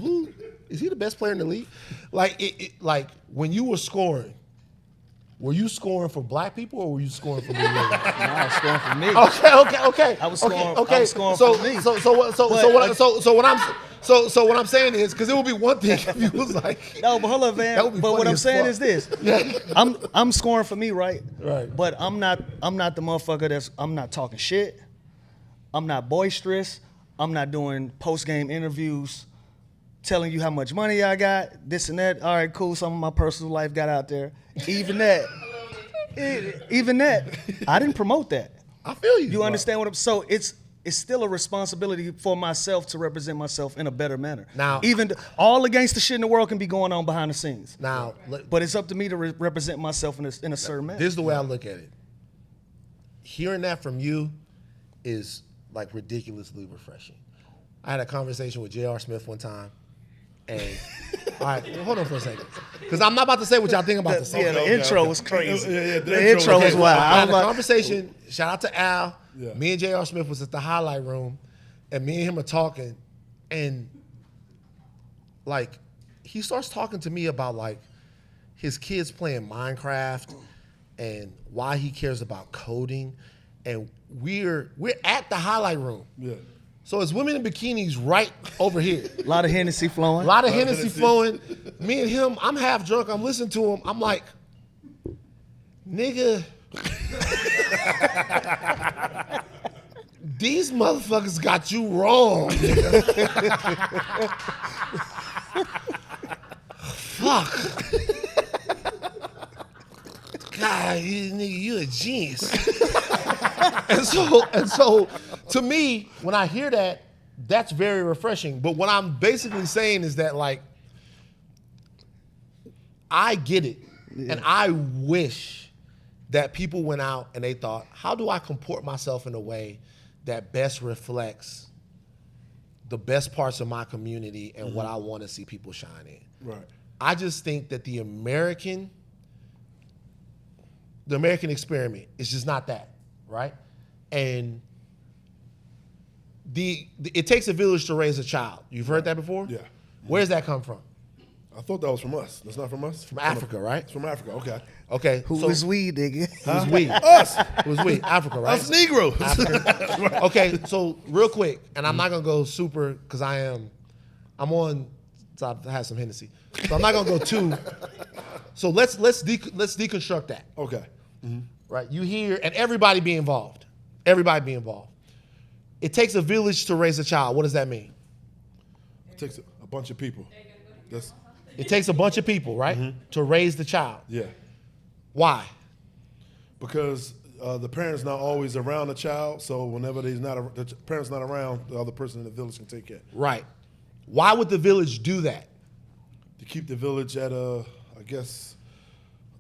he the best player in the league? Like, like when you were scoring, were you scoring for black people or were you scoring for me? No, I was scoring for me. Okay. I was scoring for me. So what I'm saying is, because it would be one thing if you was like, no, but hold up, man. But what I'm saying is this: I'm scoring for me, right? Right. But I'm not the motherfucker I'm not talking shit. I'm not boisterous. I'm not doing post game interviews, telling you how much money I got, this and that. All right, cool. Some of my personal life got out there. Even that. Even that, I didn't promote that. I feel you. You understand what I'm? So it's still a responsibility for myself to represent myself in a better manner. Now, even all against the shit in the world can be going on behind the scenes. Now, but it's up to me to represent myself in a certain manner. This is the way I look at it. Hearing that from you is like ridiculously refreshing. I had a conversation with J.R. Smith one time, and all right, well, hold on for a second, because I'm not about to say what y'all think about the song. Yeah, the intro was crazy. The intro was wild. I had a conversation. Shout out to Al. Yeah. Me and J.R. Smith was at the highlight room, and me and him are talking, and like he starts talking to me about like his kids playing Minecraft and why he cares about coding, and we're at the highlight room. Yeah. So it's women in bikinis right over here. A lot of Hennessy flowing. A lot of Hennessy flowing. Me and him, I'm half drunk. I'm listening to him. I'm like, nigga, these motherfuckers got you wrong, nigga. Fuck. God, nigga, you a genius. and so, to me, when I hear that, that's very refreshing. But what I'm basically saying is that, like, I get it. Yeah. And I wish that people went out and they thought, how do I comport myself in a way that best reflects the best parts of my community and what I want to see people shine in? Right. I just think that the American experiment is just not that, right? And it takes a village to raise a child. You've heard that before? Yeah. Where's that come from? I thought that was from us. That's not from us? From Africa, right? It's from Africa, okay. Okay. Who was we, nigga? Who's we? Us. Who's we? Africa, right? Us Negroes. Africa. Okay, so real quick, and I'm not gonna go super, because I'm on, so I have some Hennessy. So I'm not gonna go too. So let's deconstruct that. Okay. Mm-hmm. Right? You hear, and everybody be involved. Everybody be involved. It takes a village to raise a child. What does that mean? It takes a bunch of people. It takes a bunch of people, right, to raise the child. Yeah. Why? Because the parent's not always around the child, so whenever the parent's not around, the other person in the village can take care. Right. Why would the village do that? To keep the village at I guess,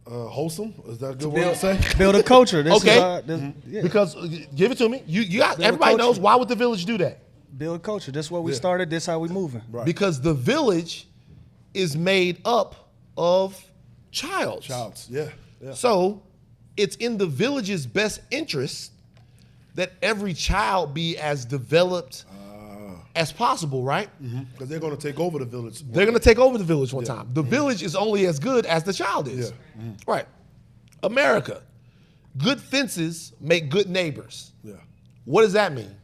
wholesome. Is that a good word to say? Build a culture. Okay. Yeah. Because give it to me. You got everybody knows why would the village do that? Build culture. That's where we started. This how we moving. Right. Because the village is made up of childs. Yeah. So it's in the village's best interest that every child be as developed as possible, right? Because they're going to take over the village. They're going to take over the village one time. The village is only as good as the child is. Yeah. Right. America, good fences make good neighbors. Yeah. What does that mean?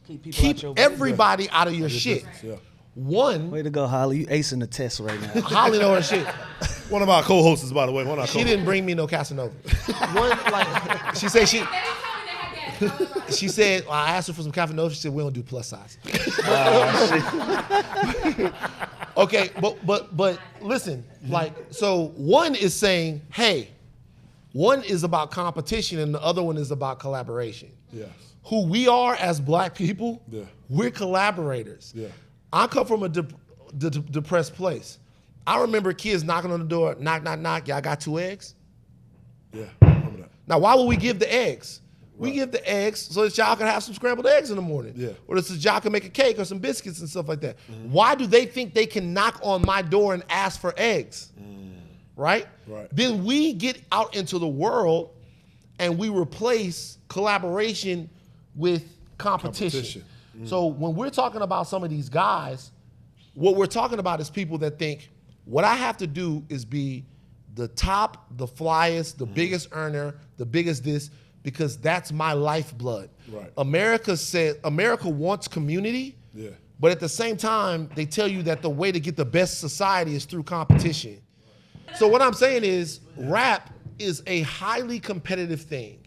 Keep everybody out of your shit. Yeah. One. Way to go, Holly. You acing the test right now. Holly know her shit. One of our co-hosts, by the way. She didn't bring me no Casanova. One, like, she said she said, well, I asked her for some Casanova. She said, we don't do plus size. Okay, but listen, like, so one is saying, hey, one is about competition and the other one is about collaboration. Yes. Who we are as black people, we're collaborators. Yeah. I come from a depressed place. I remember kids knocking on the door, knock, knock, knock, y'all got 2 eggs? Yeah, I remember that. Now, why would we give the eggs? We give the eggs so that y'all can have some scrambled eggs in the morning. Yeah. Or so y'all can make a cake or some biscuits and stuff like that. Why do they think they can knock on my door and ask for eggs? Right? Right. Then we get out into the world and we replace collaboration with competition. So when we're talking about some of these guys, what we're talking about is people that think, what I have to do is be the top, the flyest, the biggest earner, the biggest this, because that's my lifeblood. Right. America wants community, but at the same time, they tell you that the way to get the best society is through competition. So what I'm saying is, rap is a highly competitive thing.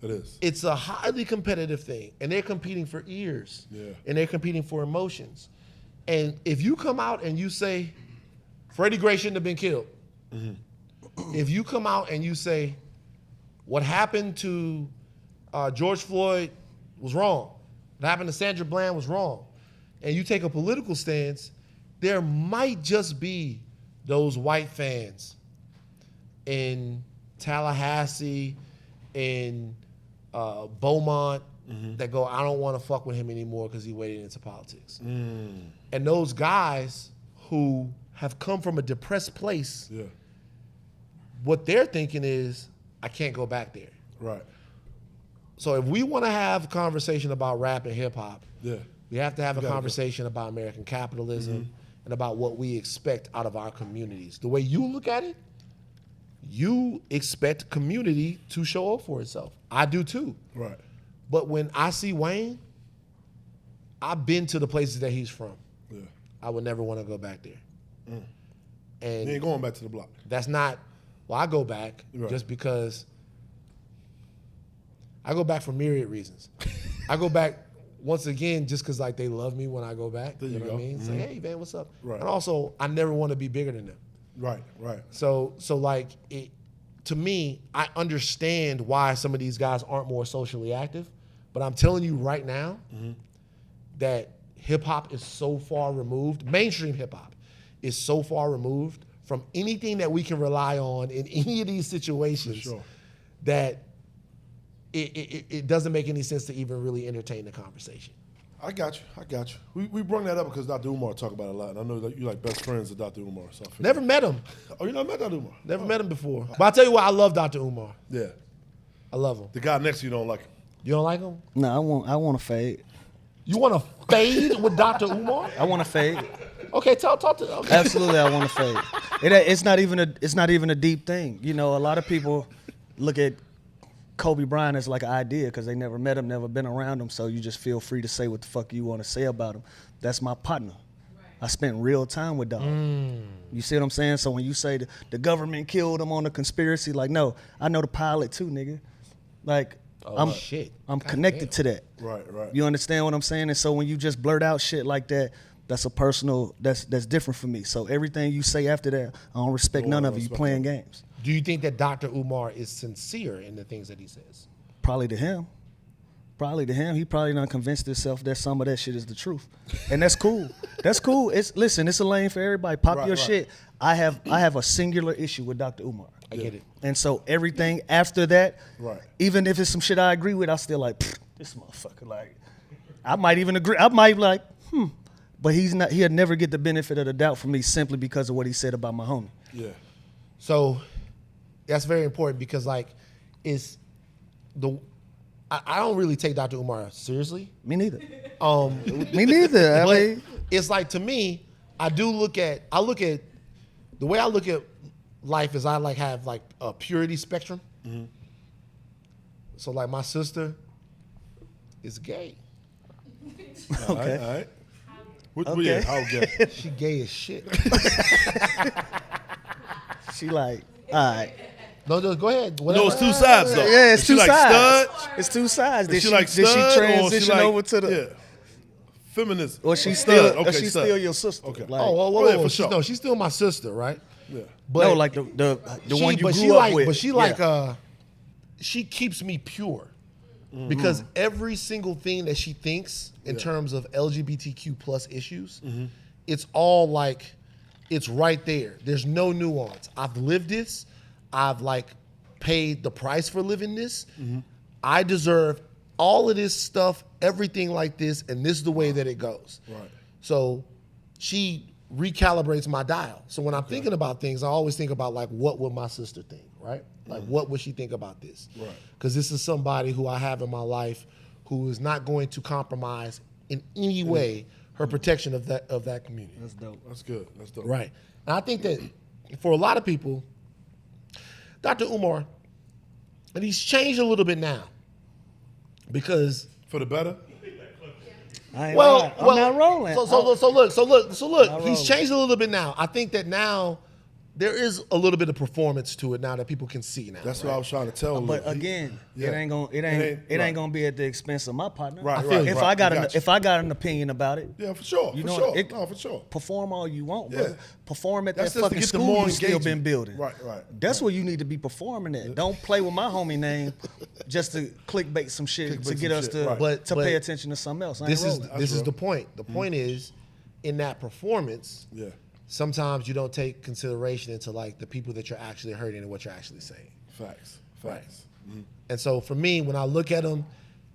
It is. It's a highly competitive thing, and they're competing for ears, and they're competing for emotions. And if you come out and you say, Freddie Gray shouldn't have been killed, if you come out and you say, what happened to George Floyd was wrong, what happened to Sandra Bland was wrong, and you take a political stance, there might just be those white fans in Tallahassee, in Beaumont, that go, I don't want to fuck with him anymore because he waded into politics. And those guys who have come from a depressed place, what they're thinking is, I can't go back there. Right. So if we want to have a conversation about rap and hip hop, we have to have a conversation about American capitalism and about what we expect out of our communities. The way you look at it, you expect community to show up for itself. I do too. Right. But when I see Wayne, I've been to the places that he's from. Yeah. I would never want to go back there. And You ain't going back to the block. that's not, well, I go back just because I go back for myriad reasons. I go back once again just because like they love me when I go back. There you you know go. what I mean? Say, hey man, what's up? Right. And also, I never want to be bigger than them. Right, right. So like it, to me, I understand why some of these guys aren't more socially active, but I'm telling you right now that hip hop is so far removed, mainstream hip hop is so far removed from anything that we can rely on in any of these situations that it doesn't make any sense to even really entertain the conversation. I got you. We brought that up because Dr. Umar talk about it a lot, and I know that you like best friends with Dr. Umar. So Never met him. Oh, you never met Dr. Umar? Never met him before. But I tell you what, I love Dr. Umar. Yeah. I love him. The guy next to you don't like him. You don't like him? No, I want to fade. You want to fade with Dr. Umar? I want to fade. Okay, talk to. Okay. Absolutely, I want to fade. It's not even a deep thing. You know, a lot of people look at Kobe Bryant as like an idea because they never met him, never been around him. So you just feel free to say what the fuck you want to say about him. That's my partner. I spent real time with Dog. You see what I'm saying? So when you say the government killed him on the conspiracy, like, no, I know the pilot too, nigga. Like, I'm connected to that. Right. You understand what I'm saying? And so when you just blurt out shit like that, that's a personal, that's different for me. So everything you say after that, I don't respect none of it. You playing games. Do you think that Dr. Umar is sincere in the things that he says? Probably to him. He probably done convinced himself that some of that shit is the truth. And that's cool. That's cool. It's a lane for everybody. Pop your shit. I have a singular issue with Dr. Umar. I get it. And so everything after that, even if it's some shit I agree with, I still like, this motherfucker. Like, I might even agree. I might be like, But he'll never get the benefit of the doubt from me simply because of what he said about my homie. Yeah. So that's very important because like I don't really take Dr. Umar seriously. Me neither. Me neither. I mean, it's like, to me, I look at the way I look at life is I like have like a purity spectrum. So like my sister is gay. Okay. All right. Yeah, how gay? She gay as shit. She like, all right. No, go ahead. No, it's two sides though. Yeah, it's two like sides. Stud? It's two sides. Did she transition over to the feminist? Or she's stud. still, Okay, or she's stud. still your sister. Okay. Like, whoa. For sure. No, she's still my sister, right? Yeah. But no, like the one you grew up with. But she she keeps me pure. Because every single thing that she thinks in terms of LGBTQ plus issues, it's all like, it's right there. There's no nuance. I've lived this. I've like paid the price for living this. I deserve all of this stuff, everything like this, and this is the way that it goes. Right. So she recalibrates my dial. So when I'm thinking about things, I always think about like, what would my sister think, right? Like, what would she think about this? Right. Because this is somebody who I have in my life who is not going to compromise in any way her protection of that community. That's dope. That's good. That's dope. Right. And I think that for a lot of people, Dr. Umar, and he's changed a little bit now because For the better? I'm not rolling. So look, he's changed a little bit now. I think that now there is a little bit of performance to it now that people can see now. That's what I was trying to tell you. But again, it ain't gonna be at the expense of my partner. Right, If I got an opinion about it, yeah, for sure, for sure. Perform all you want, Yeah. brother. Perform at That's that just to fucking get the school more you still been engagement. building. Right. That's where you need to be performing at. Don't play with my homie name just to clickbait some shit to get us to But pay attention to something else. This is the point. The point is, in that performance, sometimes you don't take consideration into like the people that you're actually hurting and what you're actually saying. Facts. And so for me, when I look at him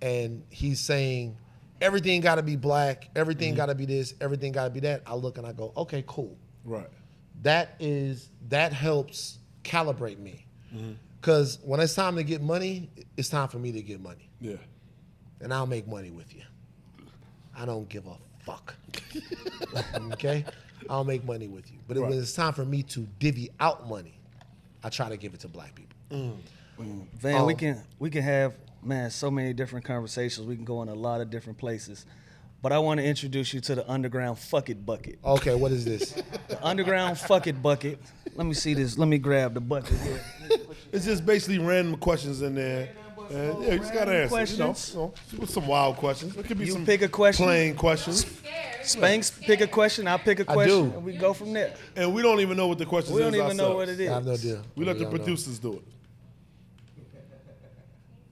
and he's saying everything got to be black, everything got to be this, everything got to be that, I look and I go, okay, cool. Right. That helps calibrate me. Because when it's time to get money, it's time for me to get money. Yeah. And I'll make money with you. I don't give a fuck. Okay? I'll make money with you. But when it's time for me to divvy out money, I try to give it to black people. Van, we can have, man, so many different conversations. We can go in a lot of different places. But I want to introduce you to the underground fuck it bucket. Okay, what is this? The underground fuck it bucket. Let me see this. Let me grab the bucket here. It's just basically random questions in there. And you just got to answer. Questions. With some wild questions. It could be some pick a question. plain questions. Spanks pick a question. I'll pick a question. do. And we go from there. And we don't even know what the questions We is don't even know ourselves. what it is. I have no idea. We let the producers do it.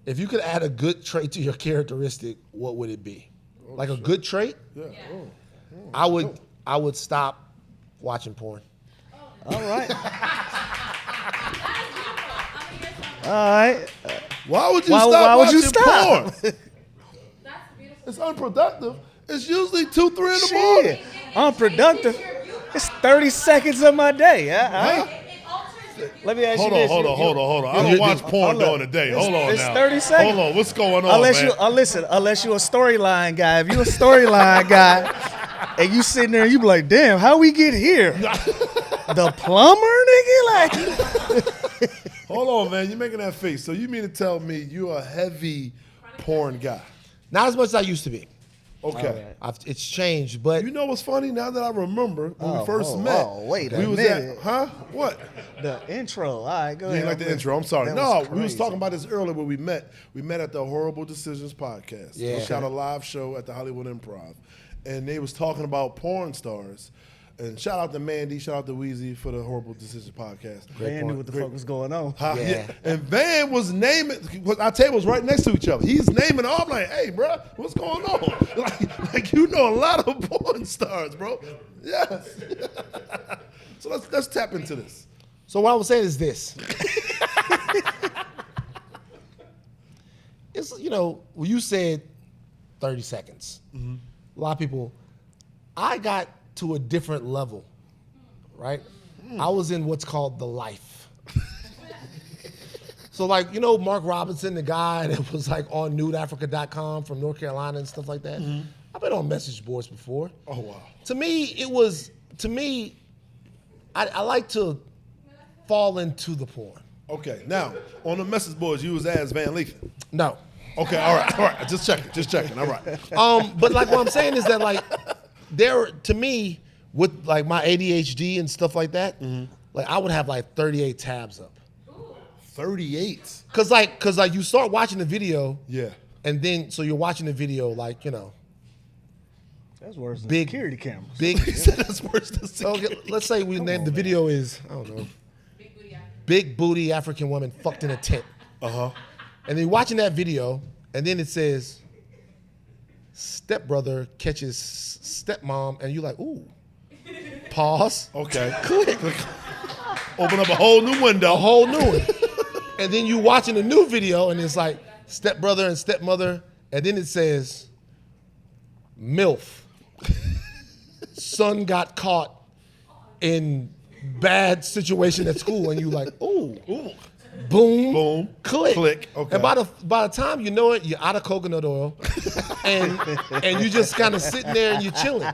If you could add a good trait to your characteristic, what would it be? Like a good trait? Yeah. I would stop watching porn. All right. All right. Why would you Why stop would you watching stop? porn? It's unproductive. It's usually 2-3 in the Shit. morning. Unproductive. It's 30 seconds of my day. Let me ask Hold you this. on. I don't watch porn during the day. Hold on it's now. 30 seconds. Hold on. What's going on, Unless man? unless you're a storyline guy. If you're a storyline guy and you sitting there and you be like, damn, how we get here? The plumber, nigga? Like, Hold on, man. You're making that face. So you mean to tell me you're a heavy porn guy? Not as much as I used to be. Okay. It's changed, but You know what's funny? Now that I remember when we first met. wait a we was minute. What? the intro. All right, go You ahead. didn't like the intro. I'm sorry. That No, was we was crazy. talking about this earlier when we met. We met at the Horrible Decisions podcast. Yeah. We shot a live show at the Hollywood Improv. And they was talking about porn stars. And shout out to Mandy, shout out to Weezy for the Horrible Decisions podcast. Van knew what the fuck was going on. Yeah. And Van was naming, our tables right next to each other. He's naming all. I'm like, hey, bro, what's going on? Like you know a lot of porn stars, bro. Yes. So let's tap into this. So what I was saying is this. It's, when you said 30 seconds, a lot of people, I got to a different level, right? I was in what's called the life. So like, Mark Robinson, the guy that was like on nudeafrica.com from North Carolina and stuff like that. I've been on message boards before. Oh, wow. To me, I like to fall into the porn. Okay, now, on the message boards, you was as Van Lathan. No. Okay, all right. Just checking, all right. But like what I'm saying is that like, to me, with like my ADHD and stuff like that, like I would have like 38 tabs up. 38. Cause like you start watching the video, Yeah. and then so you're watching the video like That's worse than Big- security cameras. big. That's worse than Okay, let's say we named the video is I don't know, big booty African woman fucked in a tent. Uh-huh. And then you're watching that video, and then it says, stepbrother catches stepmom, and you're like, ooh. Pause. Okay. Click. Open up a whole new window. A whole new one. And then you watching a new video, and it's like stepbrother and stepmother, and then it says, MILF. Son got caught in bad situation at school, and you like, ooh. Boom, click. Okay. And by the time you know it, you're out of coconut oil, and you just kind of sitting there and you're chilling.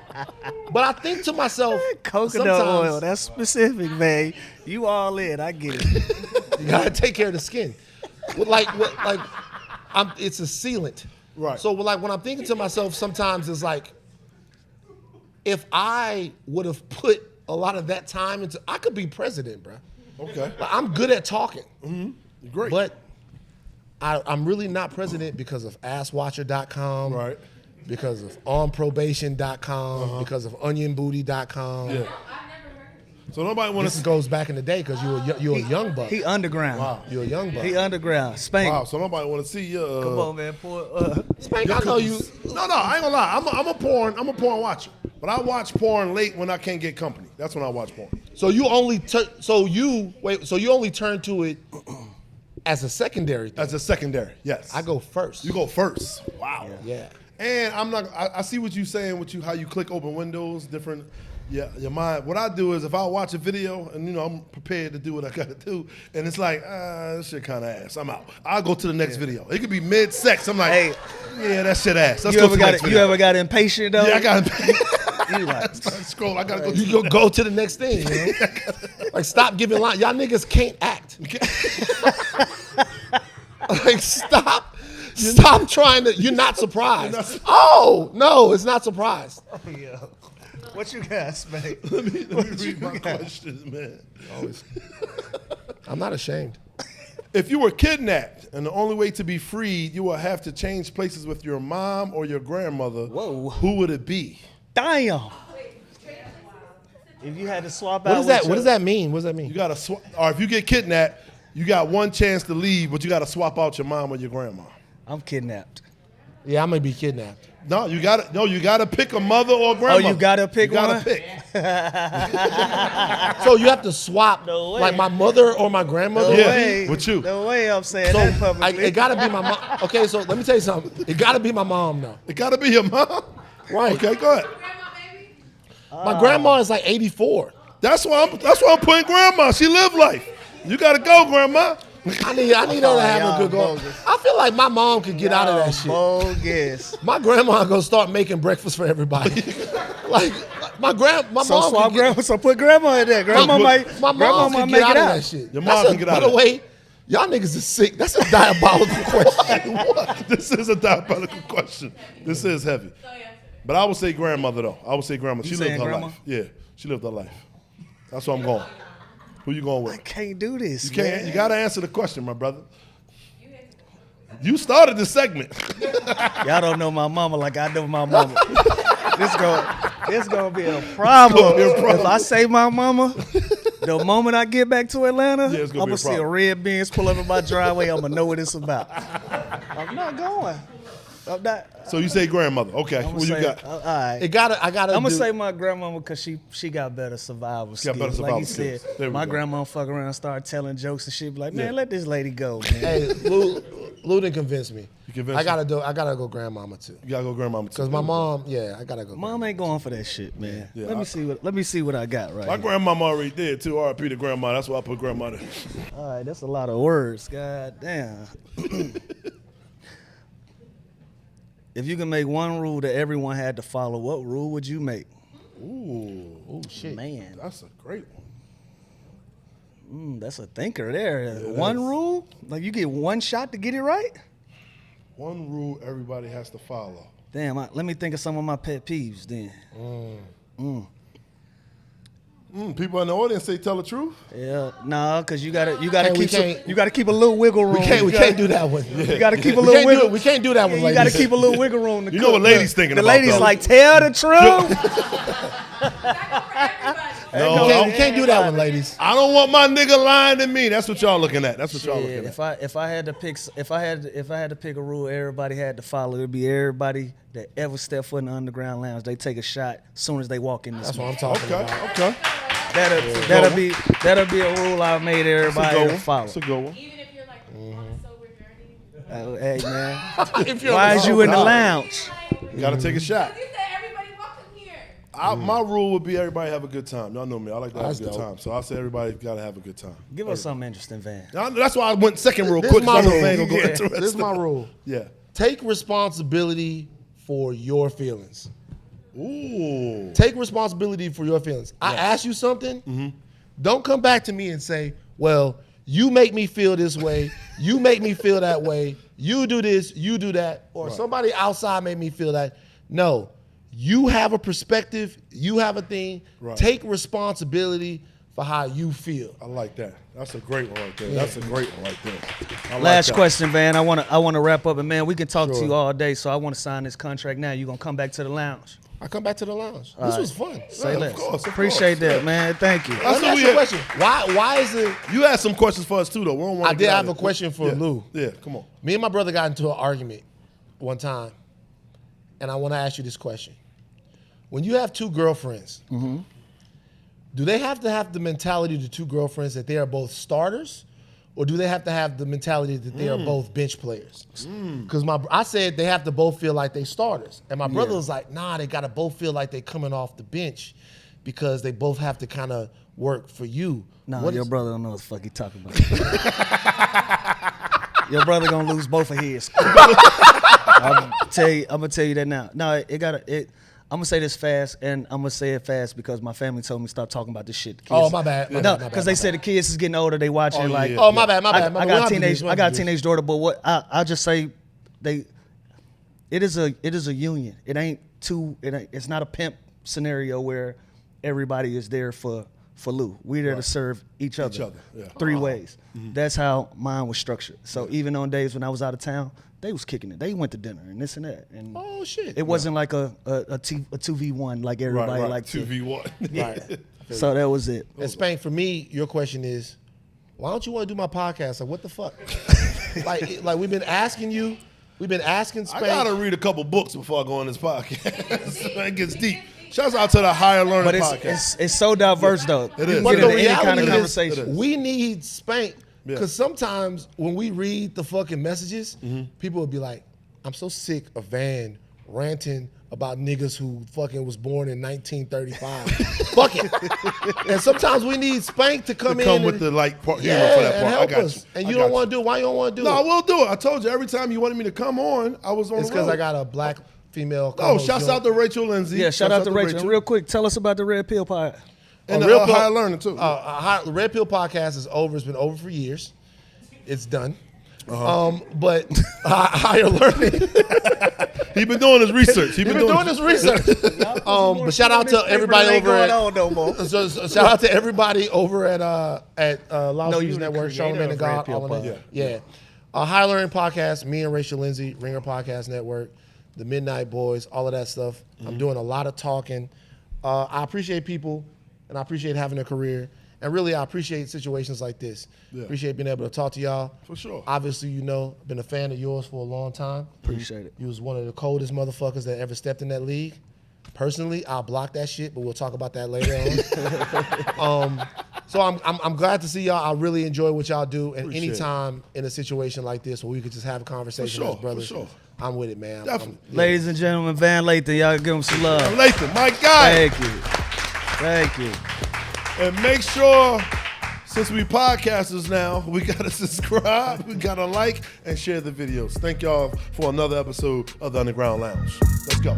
But I think to myself, Coconut sometimes oil. That's specific, man. You all in. I get it. you gotta take care of the skin. It's a sealant. Right. So like when I'm thinking to myself, sometimes it's like, if I would have put a lot of that time into. I could be president, bro. Okay. Like, I'm good at talking. Mm-hmm. Great. But I'm really not president because of asswatcher.com. Right. Because of onprobation.com. Because of onionbooty.com. Yeah. So nobody want This to. goes back in the day because you're a young buck. He underground. Wow. You're a young buck. He underground. Spank. Wow. So nobody want to see you. Come on, man. Spank, I know you. No, I ain't gonna lie. I'm a porn watcher. But I watch porn late when I can't get company. That's when I watch porn. So you only you only turn to it as a secondary thing. As a secondary, yes. I go first. You go first. Wow. Yeah. And I'm not. I see what you're saying. How you click open windows, different. Yeah, your mind. What I do is if I watch a video and I'm prepared to do what I got to do, and it's like, this shit kind of ass. I'm out. I'll go to the next video. It could be mid-sex. I'm like, Hey. yeah, that shit ass. Let's You go ever to the next video. you ever got impatient though? Yeah, I got it. You like, Scroll. I gotta go. You go to the next thing. You know? Like stop giving line. Y'all niggas can't act. Like stop trying to. You're not surprised. Oh no, it's not surprised. yeah. What you got, Spank? Let me read my questions, man. I'm not ashamed. If you were kidnapped and the only way to be freed, you will have to change places with your mom or your grandmother. Whoa. Who would it be? Damn. If you had to swap What out. does that? What does that mean? What does that mean? You gotta swap. Or if you get kidnapped, you got one chance to leave, but you gotta swap out your mom or your grandma. I'm kidnapped. Yeah, I'm gonna be kidnapped. No, you gotta pick a mother or a grandmother. Oh, you gotta pick you gotta one? pick. So you have to swap, No way. like my mother or my grandmother. No Yeah, way. with you. No way I'm saying So that publicly. it gotta be my mom. Okay, so let me tell you something. It gotta be my mom though. It gotta be your mom. Right. Okay, go ahead. My grandma is like 84. That's why I'm putting grandma. She lived life. You gotta go, grandma. I need her to have a good go. bogus. I feel like my mom could get out of that shit. Bogus. My grandma gonna start making breakfast for everybody. like my So mom. swap could get- grandma. So put grandma in there. Grandma might. My grandma mom might can make get it out of out. that shit. Your mom can get out By of the it. way, y'all niggas is sick. That's a diabolical question. What? This is a diabolical question. This is heavy. But I would say grandmother though. I would say grandma. She lived saying her grandma? life. Yeah, she lived her life. That's where I'm going. Who you going I with? can't do this. You can't. man. You gotta answer the question, my brother. You started this segment. Y'all don't know my mama like I know my mama. This gonna be a problem. If I say my mama, the moment I get back to Atlanta, Yeah, it's gonna I'm be a gonna see a problem. red Benz pull up in my driveway. I'm gonna know what it's about. I'm not going. I'm not. So you say grandmother. Okay. I'm Who you got? All right. I gotta. I'm gonna say my grandmama because she got better survival got skills. better Like survival you said, skills. There we my go. grandma fuck around, start telling jokes and shit. Be like, man, Yeah. let this lady go, man. Hey, Lou didn't convince me. You convinced I gotta go grandmama too. You gotta go grandmama too. Cause my mom, yeah, I gotta go. Mom ain't going for that shit, man. Yeah, Let me see what I got right My here. grandmama already did too. R.I.P. to grandma. That's why I put grandma there. All right, that's a lot of words. God damn. If you can make one rule that everyone had to follow, what rule would you make? Ooh, Oh shit. Man, that's a great one. that's a thinker there. it One is. rule? Like you get one shot to get it right? One rule everybody has to follow. Damn, let me think of some of my pet peeves then. People in the audience say tell the truth. Yeah, nah, cause you gotta we keep a little wiggle room. We can't do that one. You gotta keep a We little can't do wiggle. it. We can't do that one. You gotta ladies. keep a little wiggle room. To You know what cook. ladies thinking the about, ladies though. like tell the truth. No, We can't do that one, ladies. I don't want my nigga lying to me. That's what y'all looking at. That's what y'all Yeah, looking at. if I had to pick a rule everybody had to follow, it'd be everybody that ever step foot in the underground lounge. They take a shot as soon as they walk in this. That's what I'm motherfucker. talking Okay, about. okay. That'll be a rule I made That's a everybody good to one. follow. That's a good one. Even if you're like on a sober journey. Hey man, If you're why on is the you in the God. lounge? You gotta take a shot. You said everybody welcome here. My rule would be everybody have a good time. Y'all know me. I like to have That's a good dope. time. So I say everybody gotta have a good time. Give us something interesting, Van. That's why I went second real This quick. is my 'cause I know rule. Van gonna go Yeah. interested. This is my rule. Yeah. Take responsibility for your feelings. Ooh. Take responsibility for your feelings. I ask you something. Don't come back to me and say, well, you make me feel this way. You make me feel that way. You do this, you do that. Or somebody outside made me feel that. No, You have a perspective. You have a thing. Right. Take responsibility for how you feel. I like that. That's a great one right there. That's a great one right there. I like Last that. question, Van. I wanna wrap up, and man, we can talk to Sure. you all day. So I want to sign this contract now. You gonna come back to the lounge? I come back to the lounge. This was fun. Say Yeah, less. of course, of Appreciate course. that, man. Thank you. Let me ask you a question. Why is it? You had some questions for us too, though. We don't want I did have a question for Lou. Yeah, come on. Me and my brother got into an argument one time, and I want to ask you this question. When you have two girlfriends, do they have to have the mentality of the two girlfriends that they are both starters, or do they have to have the mentality that they are both bench players? Because I said they have to both feel like they starters, and my brother was like, nah, they got to both feel like they coming off the bench because they both have to kind of work for you. No, your brother don't know what the fuck he talking about. Your brother gonna lose both of his. I'm gonna tell you that now. No, I'm gonna say this fast, and I'm gonna say it fast because my family told me stop talking about this shit. Kids. Oh, my bad. No, because they said the kids is getting older. They watching Oh, like. yeah. Oh, my bad. I We got don't a have to do teenage. this, we I don't got have a to do teenage daughter, but what I just say, it is a union. It's not a pimp scenario where everybody is there for Lou. We're there to serve each other. Yeah. Three ways. That's how mine was structured. So even on days when I was out of town, they was kicking it. They went to dinner and this and that. And Oh, shit. it wasn't like a 2v1 like everybody Right. liked to. 2v1. Right. So that was it. And Spank, for me, your question is, why don't you want to do my podcast? Like, what the fuck? like we've been asking you, we've been asking I Spank. gotta read a couple books before I go on this podcast. It gets deep. Shouts out to the Higher Learning But podcast. it's so diverse though. It is. You But get the into any kind of reality conversation. is, we need Spank Yeah. because sometimes when we read the fucking messages, Mm-hmm. people will be like, "I'm so sick of Van ranting about niggas who fucking was born in 1935." Fuck it. And sometimes we need Spank to come in with and, the light part, humor yeah, for that and part. I help got us. you. And I you got don't want to do it. Why you don't want to do No, I it? will do it. I told you every time you wanted me to come on, I was on It's the because road. I got a black female. Oh, co-host shouts joint. out to Rachel Lindsay. Yeah, shout out to Rachel. And real quick, tell us about the Red Pill Pie. And Real the Pill- Higher Learning too. The Red Pill podcast is over. It's been over for years. It's done. But Higher Learning. He been doing his research. He's been doing this research. But shout out to everybody over at shout out to everybody over at Loud No, News you the Network, creator Charlamagne of and God, Red Pill all of that. Pod. Yeah. Higher Learning podcast, me and Rachel Lindsay, Ringer Podcast Network, the Midnight Boys, all of that stuff. I'm doing a lot of talking. I appreciate people, and I appreciate having a career. And really, I appreciate situations like this. Yeah. Appreciate being able to talk to y'all. For sure. Obviously, I've been a fan of yours for a long time. Appreciate it. You was one of the coldest motherfuckers that ever stepped in that league. Personally, I'll block that shit, but we'll talk about that later on. So I'm glad to see y'all. I really enjoy what y'all do. And Appreciate anytime in a situation like this where we could just have a conversation For sure, as brothers, for sure. I'm with it, man. Definitely. Ladies and gentlemen, Van Lathan, y'all give him some love. Lathan, my guy. Thank you. Thank you. And make sure, since we podcasters now, we gotta subscribe, we gotta like, and share the videos. Thank y'all for another episode of the Underground Lounge. Let's go.